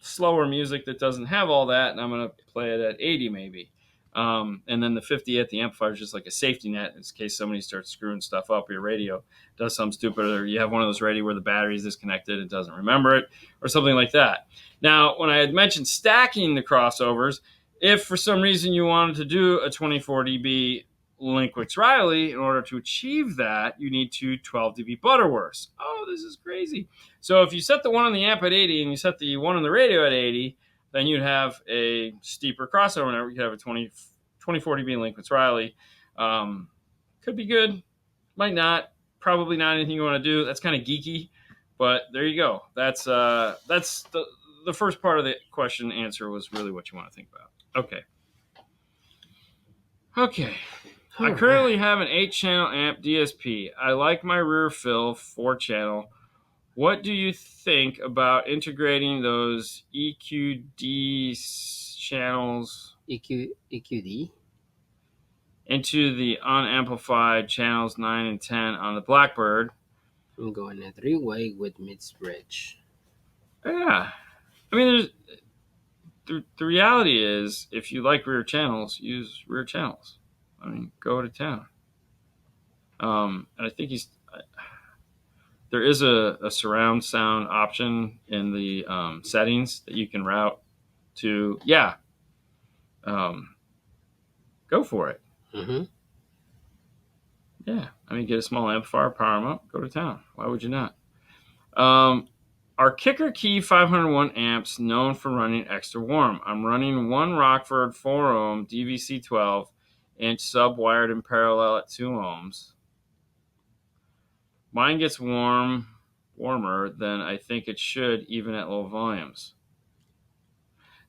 slower music that doesn't have all that, and I'm going to play it at 80 maybe. And then the 50 at the amplifier is just like a safety net in case somebody starts screwing stuff up. Your radio does something stupid, or you have one of those radio where the battery is disconnected, it doesn't remember it, or something like that. Now, when I had mentioned stacking the crossovers, if for some reason you wanted to do a 24 dB Linkwix Riley, in order to achieve that, you need two 12 dB Butterworths. Oh, this is crazy. So if you set the one on the amp at 80 and you set the one on the radio at 80, then you'd have a steeper crossover network. You could have a 24 dB Linkwix Riley. Could be good, might not. Probably not anything you want to do. That's kind of geeky, but there you go. That's the first part of the question answer was really what you want to think about. Okay. I currently have an 8-channel amp DSP. I like my rear fill 4-channel. What do you think about integrating those EQD channels EQD into the unamplified channels 9 and 10 on the Blackbird? I'm going a 3-way with mid-bridge. Yeah. I mean, the reality is, if you like rear channels, use rear channels. I mean, go to town. And I think there is a surround sound option in the settings that you can route to. Yeah. Go for it. Mm-hmm. Yeah. I mean, get a small amplifier, power them up, go to town. Why would you not? Are Kicker Key 501 amps known for running extra warm? I'm running one Rockford 4 ohm DVC 12 inch sub wired in parallel at 2 ohms. Mine gets warmer than I think it should, even at low volumes.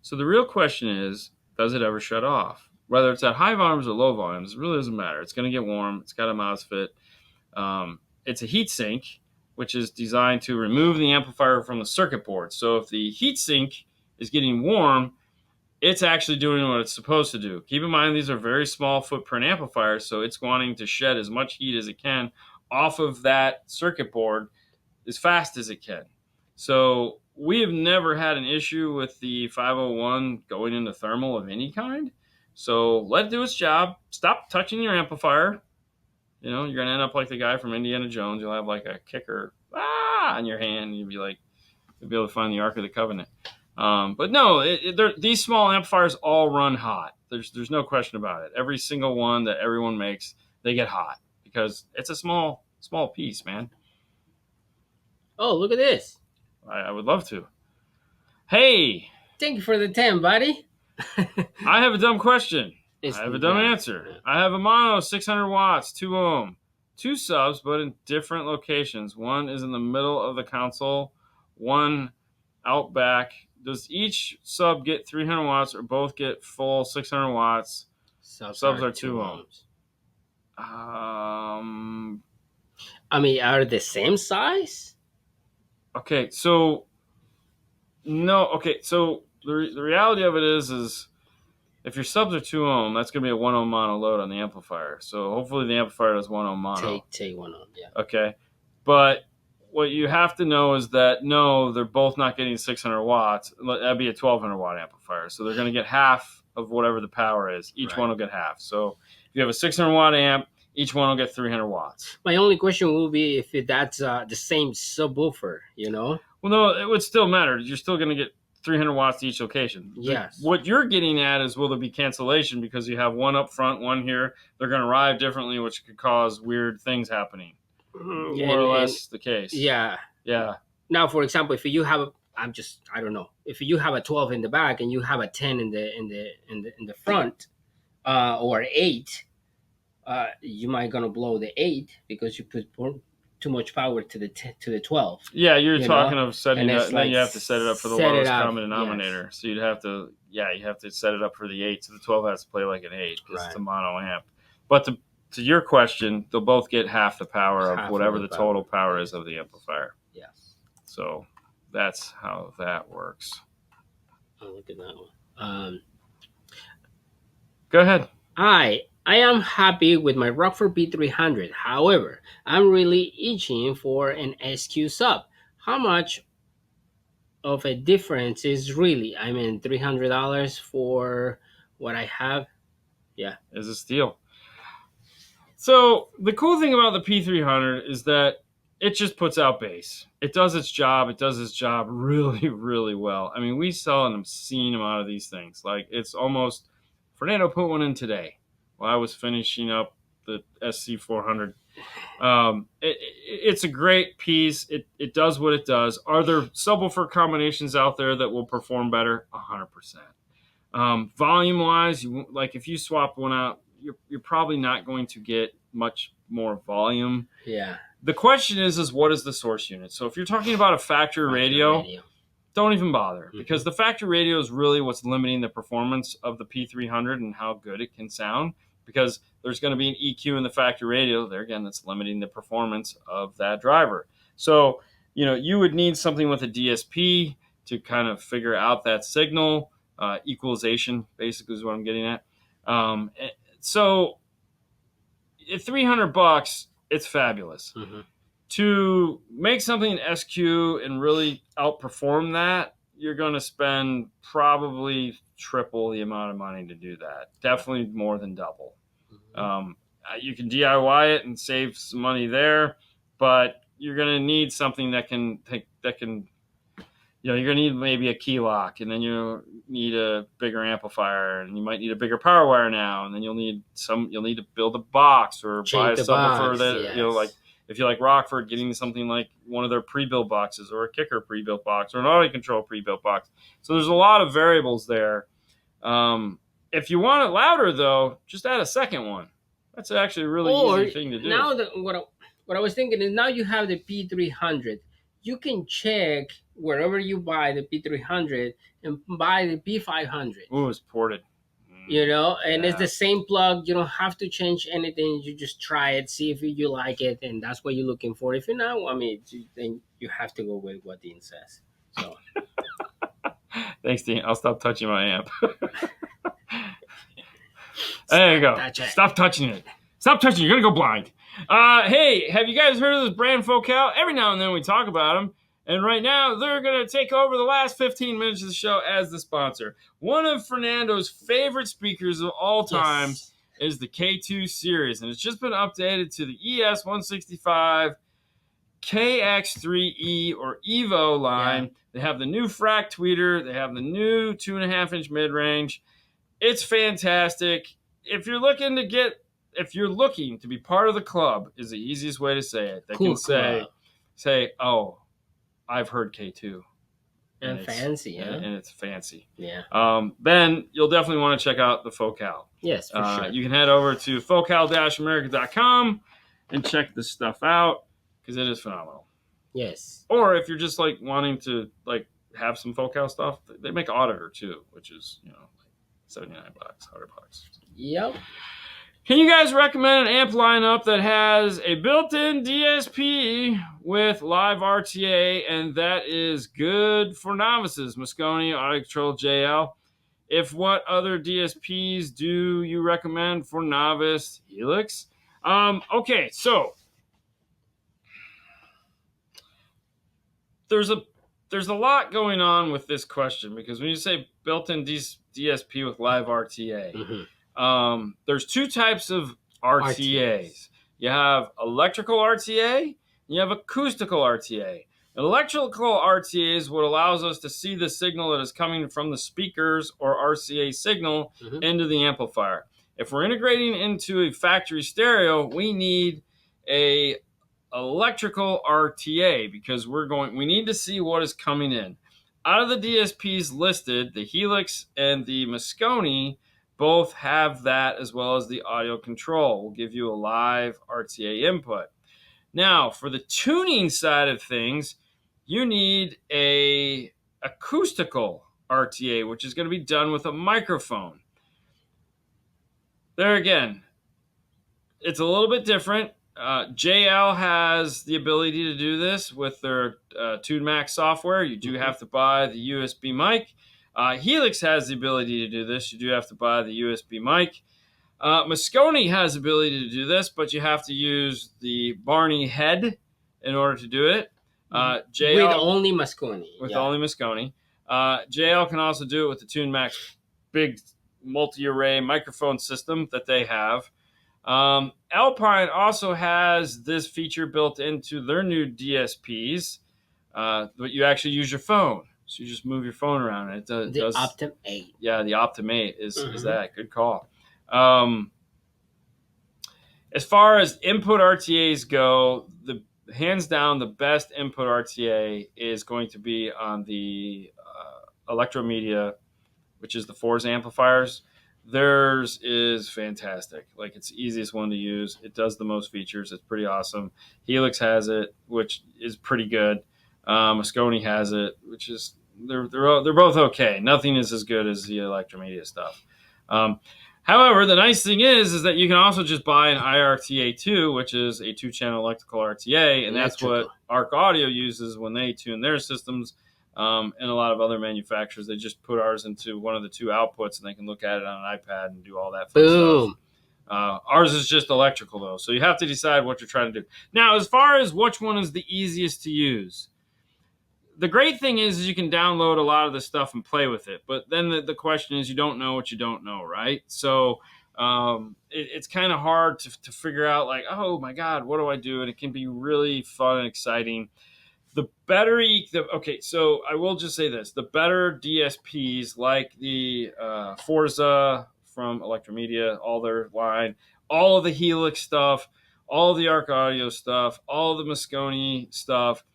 So the real question is, does it ever shut off? Whether it's at high volumes or low volumes, it really doesn't matter. It's going to get warm. It's got a MOSFET. It's a heat sink, which is designed to remove the amplifier from the circuit board. So if the heat sink is getting warm, it's actually doing what it's supposed to do. Keep in mind, these are very small footprint amplifiers, so it's wanting to shed as much heat as it can off of that circuit board as fast as it can. So we have never had an issue with the 501 going into thermal of any kind. So let it do its job. Stop touching your amplifier. You know, you're going to end up like the guy from Indiana Jones. You'll have like a kicker on your hand, and you'll be able to find the Ark of the Covenant. But no, these small amplifiers all run hot. There's no question about it. Every single one that everyone makes, they get hot because it's a small piece, man. Oh, look at this. I would love to. Hey! Thank you for the 10, buddy. I have a dumb question. I have a dumb answer. I have a mono 600 watts, 2 ohm, 2 subs, but in different locations. One is in the middle of the console, one out back. Does each sub get 300 watts or both get full 600 watts? Subs are 2 ohms. I mean, are they the same size? Okay, so no. Okay, so the reality of it is if your subs are 2 ohm, that's going to be a 1 ohm mono load on the amplifier. So hopefully the amplifier does 1 ohm mono. Take 1 ohm, yeah. Okay, but what you have to know is that no, they're both not getting 600 watts. That'd be a 1200 watt amplifier. So they're going to get half of whatever the power is. Each one will get half. So if you have a 600 watt amp, each one will get 300 watts. My only question will be if that's the same subwoofer, you know? Well, no, it would still matter. You're still going to get 300 watts to each location. Yes. What you're getting at is will there be cancellation because you have one up front, one here. They're going to arrive differently, which could cause weird things happening. More or less the case. Yeah. Yeah. Now, for example, if you have I don't know. If you have a 12 in the back and you have a 10 in the front, or 8, you might gonna blow the 8 because you put too much power to the 12. Yeah, you're talking of setting it up, and then you have to set it up for the lowest common denominator. Yes. So you have to set it up for the 8. So the 12 has to play like an 8 because it's a mono amp. But to your question, they'll both get half the power of whatever the total power is of the amplifier. Yes. So that's how that works. Oh, look at that one. Go ahead. I am happy with my Rockford B300. However, I'm really itching for an SQ sub. How much of a difference is really? I mean, $300 for what I have? Yeah. Is a steal. So the cool thing about the P300 is that it just puts out bass. It does its job. It does its job really, really well. I mean, we sell an obscene amount of these things. Like, it's almost... Fernando put one in today while I was finishing up the SC400. It's a great piece. It does what it does. Are there subwoofer combinations out there that will perform better? 100%. Volume-wise, like if you swap one out, you're probably not going to get much more volume. Yeah. The question is what is the source unit? So if you're talking about a factory radio, don't even bother, because the factory radio is really what's limiting the performance of the P300 and how good it can sound, because there's going to be an EQ in the factory radio. There again, that's limiting the performance of that driver. So, you would need something with a DSP to kind of figure out that signal. Equalization basically is what I'm getting at. So at $300, it's fabulous. Mm-hmm. To make something in SQ and really outperform that, you're going to spend probably triple the amount of money to do that. Definitely more than double. Mm-hmm. You can DIY it and save some money there, but you're going to need something that can you're going to need maybe a key lock, and then you need a bigger amplifier, and you might need a bigger power wire now, and then you'll need to build a box or buy a subwoofer that, yes. Like if you like Rockford, getting something like one of their pre-built boxes or a kicker pre-built box or an audio control pre-built box. So there's a lot of variables there. If you want it louder, though, just add a second one. That's actually a really easy thing to do. Now what I was thinking is now you have the P300. You can check wherever you buy the P300 and buy the P500. Ooh, it's ported. And it's Yeah. the same plug. You don't have to change anything. You just try it, see if you like it, and that's what you're looking for. If you know, I mean, then you have to go with what Dean says. So Thanks, Dean. I'll stop touching my amp. There you go. Stop touching it. Stop touching it. You're going to go blind. Hey, have you guys heard of this brand Focal? Every now and then we talk about them. And right now, they're going to take over the last 15 minutes of the show as the sponsor. One of Fernando's favorite speakers of all time is the K2 series. And it's just been updated to the ES165 KX3E or Evo line. Yeah. They have the new frac tweeter. They have the new 2.5-inch mid-range. It's fantastic. If you're looking to be part of the club, is the easiest way to say it. They can say, oh, I've heard K2. And fancy, yeah. And it's fancy. Yeah. Then you'll definitely want to check out the Focal. Yes, for sure. You can head over to focal-america.com and check this stuff out because it is phenomenal. Yes. Or if you're just like wanting to like have some Focal stuff, they make Auditor too, which is, $79, $100. Yep. Can you guys recommend an amp lineup that has a built-in DSP with live RTA and that is good for novices? Mosconi, Audio Control, JL. If what other DSPs do you recommend for novice? Helix. Okay, so there's a lot going on with this question because when you say built-in DSP with live RTA, there's two types of RTAs. You have electrical RTA, and you have acoustical RTA. An electrical RTA is what allows us to see the signal that is coming from the speakers or RCA signal into the amplifier. If we're integrating into a factory stereo, we need a electrical RTA because we need to see what is coming in. Out of the DSPs listed, the Helix and the Mosconi both have that as well as the audio control. We'll give you a live RTA input. Now, for the tuning side of things, you need a acoustical RTA, which is going to be done with a microphone. There again, it's a little bit different. JL has the ability to do this with their TuneMax software. You do have to buy the USB mic. Helix has the ability to do this. You do have to buy the USB mic. Mosconi has the ability to do this, but you have to use the Barney head in order to do it. JL, with only Mosconi. Only Mosconi. JL can also do it with the TuneMax big multi-array microphone system that they have. Alpine also has this feature built into their new DSPs, but you actually use your phone. So you just move your phone around. And it does. The Optim 8. Yeah, the Optim 8 is that. Good call. As far as input RTAs go, hands down the best input RTA is going to be on the Electromedia, which is the Forza amplifiers. Theirs is fantastic. Like, it's the easiest one to use. It does the most features. It's pretty awesome. Helix has it, which is pretty good. Mosconi has it, which is they're both okay. Nothing is as good as the Electromedia stuff. However, the nice thing is that you can also just buy an IRTA2, which is a 2-channel electrical RTA, and that's what Arc Audio uses when they tune their systems. And a lot of other manufacturers, they just put ours into one of the two outputs, and they can look at it on an iPad and do all that fun stuff. Ours is just electrical, though, so you have to decide what you're trying to do. Now, as far as which one is the easiest to use, the great thing is you can download a lot of this stuff and play with it, but then the question is you don't know what you don't know, right? So it's kind of hard to figure out, like, oh, my God, what do I do? And it can be really fun and exciting. The better, so I will just say this. The better DSPs like the Forza from Electromedia, all their line, all of the Helix stuff, all of the Arc Audio stuff, all of the Mosconi stuff,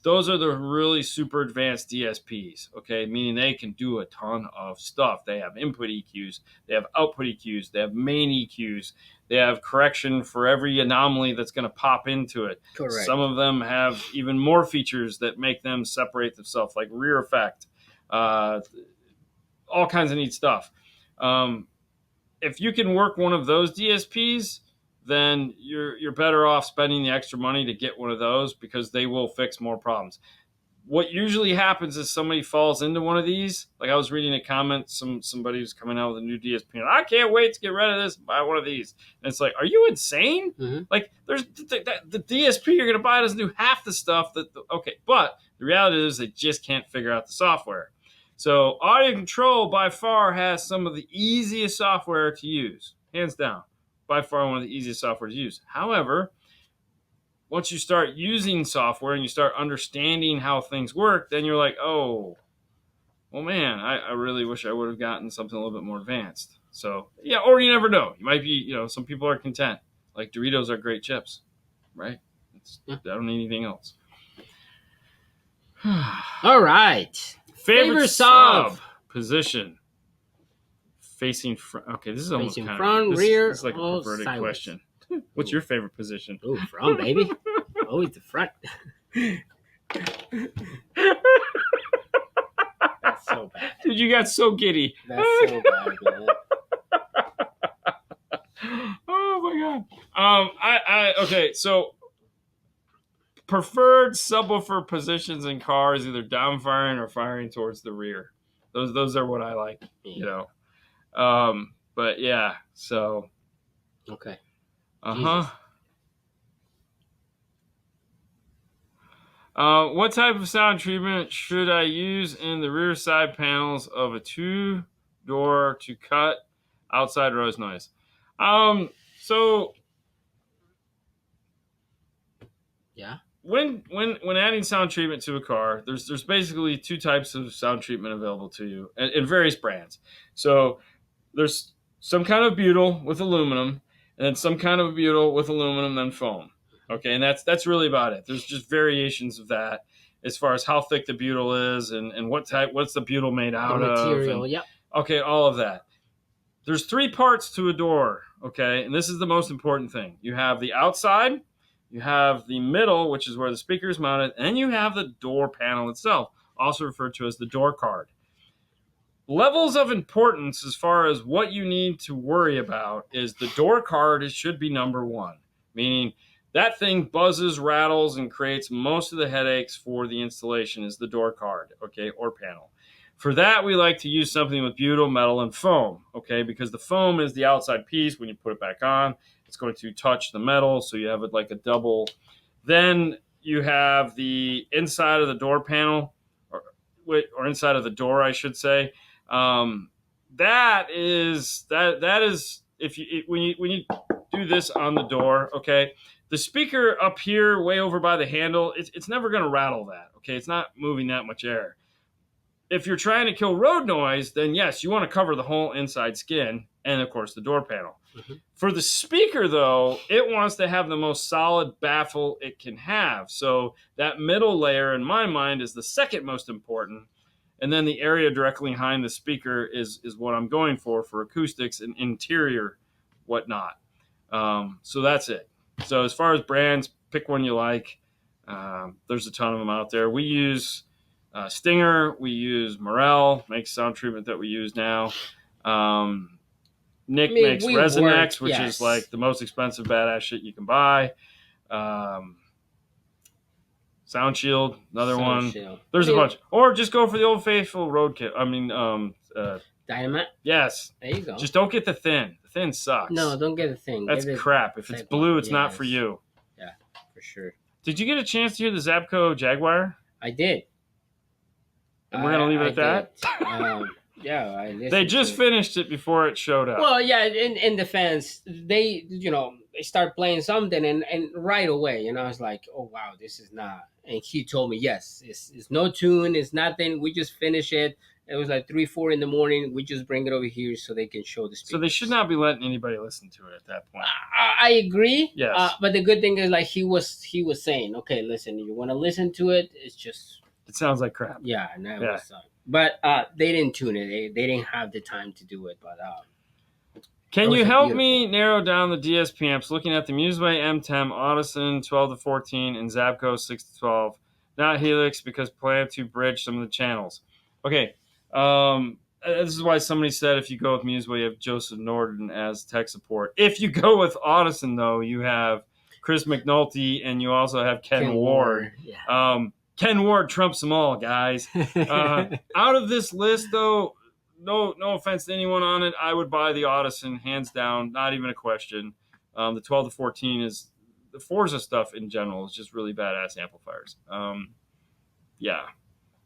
those are the really super advanced DSPs, okay? Meaning they can do a ton of stuff. They have input EQs, they have output EQs, they have main EQs, they have correction for every anomaly that's going to pop into it. Correct. Some of them have even more features that make them separate themselves, like rear effect, all kinds of neat stuff. If you can work one of those DSPs, then you're better off spending the extra money to get one of those because they will fix more problems. What usually happens is somebody falls into one of these. Like I was reading a comment, somebody was coming out with a new DSP, and I can't wait to get rid of this and buy one of these. And it's like, are you insane? Mm-hmm. Like, there's the DSP you're going to buy doesn't do half the stuff okay. But the reality is they just can't figure out the software. So Audio Control by far has some of the easiest software to use, hands down. By far one of the easiest software to use. However, once you start using software and you start understanding how things work, then you're like, oh, well, man, I really wish I would have gotten something a little bit more advanced. So, yeah, or you never know. You might be, some people are content. Like Doritos are great chips, right? I don't need anything else. All right. Favorite sub position. Facing front. Okay, this is almost Facing kind front, of rear, this is like a perverted sideways. question. What's your favorite position? Oh, front, baby. Always the front. That's so bad. Dude, you got so giddy. That's so bad, man. Oh my god. Okay, so preferred subwoofer positions in cars, either down firing or firing towards the rear. Those are what I like, But yeah, so okay. What type of sound treatment should I use in the rear side panels of a 2-door to cut outside rose noise? So yeah. When adding sound treatment to a car, there's basically two types of sound treatment available to you in various brands. So there's some kind of butyl with aluminum, and then some kind of butyl with aluminum, then foam. Okay, and that's really about it. There's just variations of that as far as how thick the butyl is and what's the butyl made out of. The material, and, yep. Okay, all of that. There's 3 parts to a door, okay? And this is the most important thing. You have the outside, you have the middle, which is where the speaker is mounted, and you have the door panel itself, also referred to as the door card. Levels of importance as far as what you need to worry about is the door card should be number 1, meaning that thing buzzes, rattles, and creates most of the headaches for the installation is the door card, okay, or panel. For that, we like to use something with butyl, metal, and foam, okay, because the foam is the outside piece. When you put it back on, it's going to touch the metal, so you have it like a double. Then you have the inside of the door panel, or inside of the door, I should say. That is when you do this on the door, okay. The speaker up here, way over by the handle, it's never going to rattle that, okay. It's not moving that much air. If you're trying to kill road noise, then yes, you want to cover the whole inside skin and, of course, the door panel. Mm-hmm. For the speaker, though, it wants to have the most solid baffle it can have. So that middle layer, in my mind, is the second most important. And then the area directly behind the speaker is what I'm going for acoustics and interior whatnot. So that's it. So as far as brands, pick one you like. There's a ton of them out there. We use Stinger, we use Morel, makes sound treatment that we use now. Nick makes Resonex, which is like the most expensive badass shit you can buy. Sound Shield, another one. There's a bunch. Or just go for the old faithful roadkill. Dynamite? Yes. There you go. Just don't get the thin. The thin sucks. No, don't get the thin. That's crap. If it's blue, it's not for you. Yeah, for sure. Did you get a chance to hear the Zapco Jaguar? I did. And we're going to leave it at that? Yeah, they just finished it before it showed up. Well, yeah, in the fans, they, they start playing something, and right away, I was like, oh wow, this is not. And he told me, yes, it's no tune, it's nothing. We just finish it. It was like 3, 4 in the morning. We just bring it over here so they can show the speakers. So they should not be letting anybody listen to it at that point. I agree. Yes. But the good thing is, like he was saying, okay, listen, you want to listen to it? It's just. It sounds like crap. Yeah, and that was. But they didn't tune it. They didn't have the time to do it. But can you help me narrow down the DSP amps? Looking at the Museway M10, Audison 12 to 14, and Zabco 6 to 12. Not Helix because plan to bridge some of the channels. Okay. This is why somebody said if you go with Museway, you have Joseph Norton as tech support. If you go with Audison, though, you have Chris McNulty and you also have Ken Ward. Yeah. Ken Ward trumps them all, guys. Out of this list, though, no offense to anyone on it, I would buy the Audison, hands down, not even a question. The 12 to 14 is the Forza stuff in general is just really badass amplifiers. Yeah.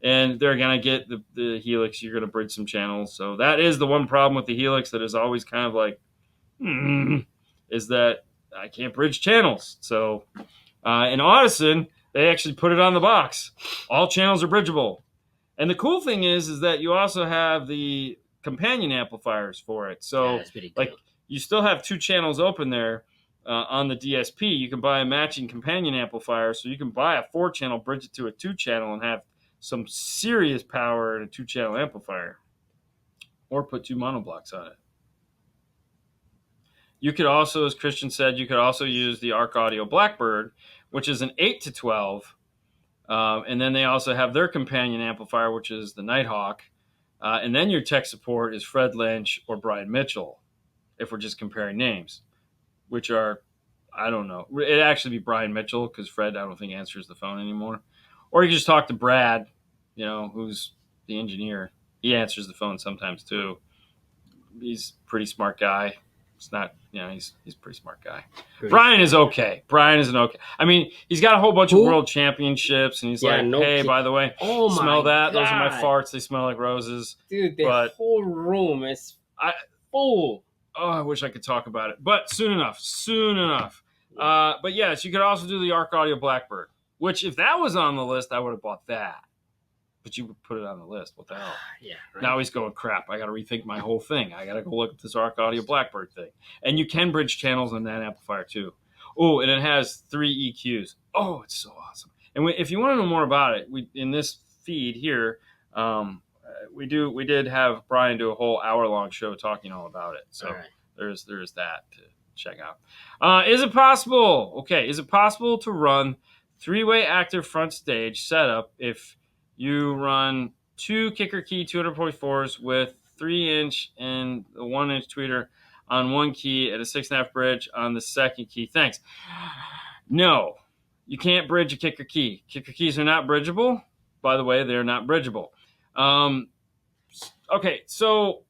And they're going to get the Helix. You're going to bridge some channels. So that is the one problem with the Helix that is always kind of like, is that I can't bridge channels. So in Audison, they actually put it on the box. All channels are bridgeable. And the cool thing is that you also have the companion amplifiers for it. So that's pretty cool. Like you still have 2 channels open there on the DSP. You can buy a matching companion amplifier. So you can buy a 4-channel, bridge it to a 2-channel, and have some serious power in a 2-channel amplifier. Or put 2 monoblocks on it. You could also, as Christian said, you could also use the Arc Audio Blackbird, which is an 8 to 12. And then they also have their companion amplifier, which is the Nighthawk. And then your tech support is Fred Lynch or Brian Mitchell, if we're just comparing names, which are, I don't know. It'd actually be Brian Mitchell because Fred, I don't think, answers the phone anymore. Or you can just talk to Brad, who's the engineer. He answers the phone sometimes too. He's a pretty smart guy. It's not, he's a pretty smart guy. Brian is okay. Brian isn't okay. I mean, he's got a whole bunch of world championships, and he's hey, by the way, smell that? God. Those are my farts. They smell like roses. Dude, the whole room is full. Oh, I wish I could talk about it. But soon enough. But yes, you could also do the Arc Audio Blackbird, which if that was on the list, I would have bought that. But you would put it on the list. What the hell? Yeah. Right. Now he's going, crap, I got to rethink my whole thing. I got to go look at this Arc Audio Blackbird thing. And you can bridge channels on that amplifier too. Oh, and it has 3 EQs. Oh, it's so awesome. And if you want to know more about it, in this feed here, we did have Brian do a whole hour-long show talking all about it. So there's that to check out. Is it possible? Okay, is it possible to run 3-way active front stage setup if you run 2 kicker key 244s with 3-inch and a 1-inch tweeter on one key and a 6.5 bridge on the second key? Thanks. No, you can't bridge a kicker key. Kicker keys are not bridgeable. By the way, they're not bridgeable. Okay, so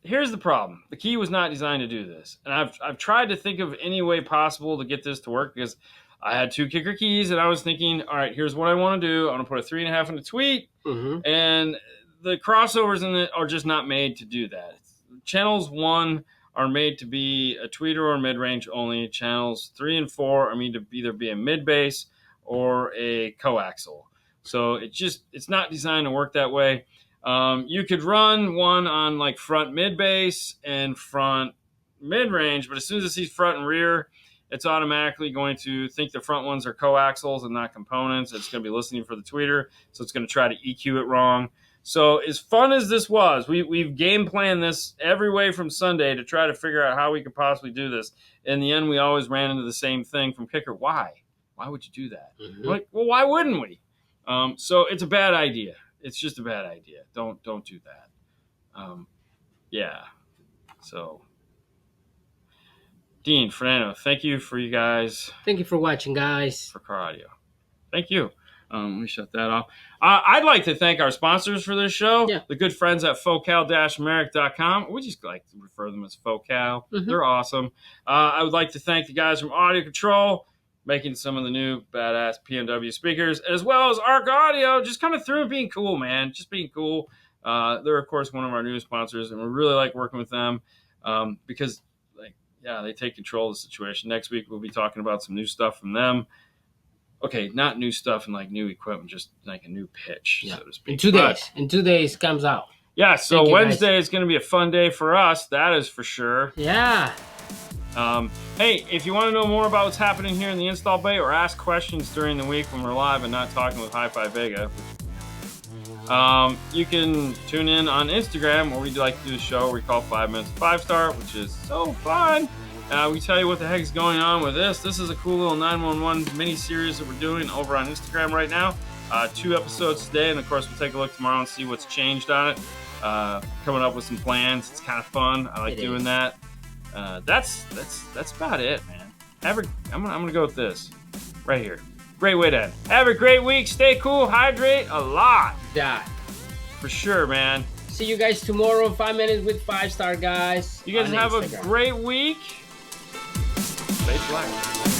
here's the problem. The key was not designed to do this. And I've tried to think of any way possible to get this to work because I had 2 kicker keys and I was thinking, all right, here's what I want to do. I want to put a 3.5 in the tweet. Mm-hmm. And the crossovers in it are just not made to do that. Channels 1 are made to be a tweeter or mid-range only. Channels 3 and 4 are made to either be a mid-bass or a coaxial. So it's not designed to work that way. You could run one on like front mid-bass and front mid-range, but as soon as it sees front and rear, it's automatically going to think the front ones are coaxials and not components. It's going to be listening for the tweeter, so it's going to try to EQ it wrong. So as fun as this was, we've game planned this every way from Sunday to try to figure out how we could possibly do this. In the end, we always ran into the same thing from kicker. Why? Why would you do that? Mm-hmm. Like, well, why wouldn't we? So it's a bad idea. It's just a bad idea. Don't do that. Yeah. So, Dean, Fernando, thank you for you guys. Thank you for watching, guys. For Car Audio. Thank you. Let me shut that off. I'd like to thank our sponsors for this show, the good friends at focal-americ.com. We just like to refer to them as Focal. Mm-hmm. They're awesome. I would like to thank the guys from Audio Control, making some of the new badass PMW speakers, as well as Arc Audio, just coming through and being cool, man. Just being cool. They're, of course, one of our new sponsors, and we really like working with them because yeah, they take control of the situation. Next week we'll be talking about some new stuff from them. Okay, not new stuff and like new equipment, just like a new pitch, Yeah. so to speak. In 2 days. In 2 days comes out. Yeah, so Thank you, Wednesday guys. is going to be a fun day for us. That is for sure. Yeah. Hey, if you want to know more about what's happening here in the install bay or ask questions during the week when we're live and not talking with Hi-Fi Vega, you can tune in on Instagram where we like to do the show where we call 5 Minutes 5-Star, which is so fun. We tell you what the heck is going on with this. This is a cool little 911 mini-series that we're doing over on Instagram right now. 2 episodes today, and of course we'll take a look tomorrow and see what's changed on it. Coming up with some plans. It's kind of fun. I like doing that. That's about it, man. I'm gonna go with this right here. Great way to end. Have a great week. Stay cool. Hydrate a lot. Yeah. For sure, man. See you guys tomorrow. 5 minutes with 5-Star, guys. You guys have Instagram. a great week. Stay black.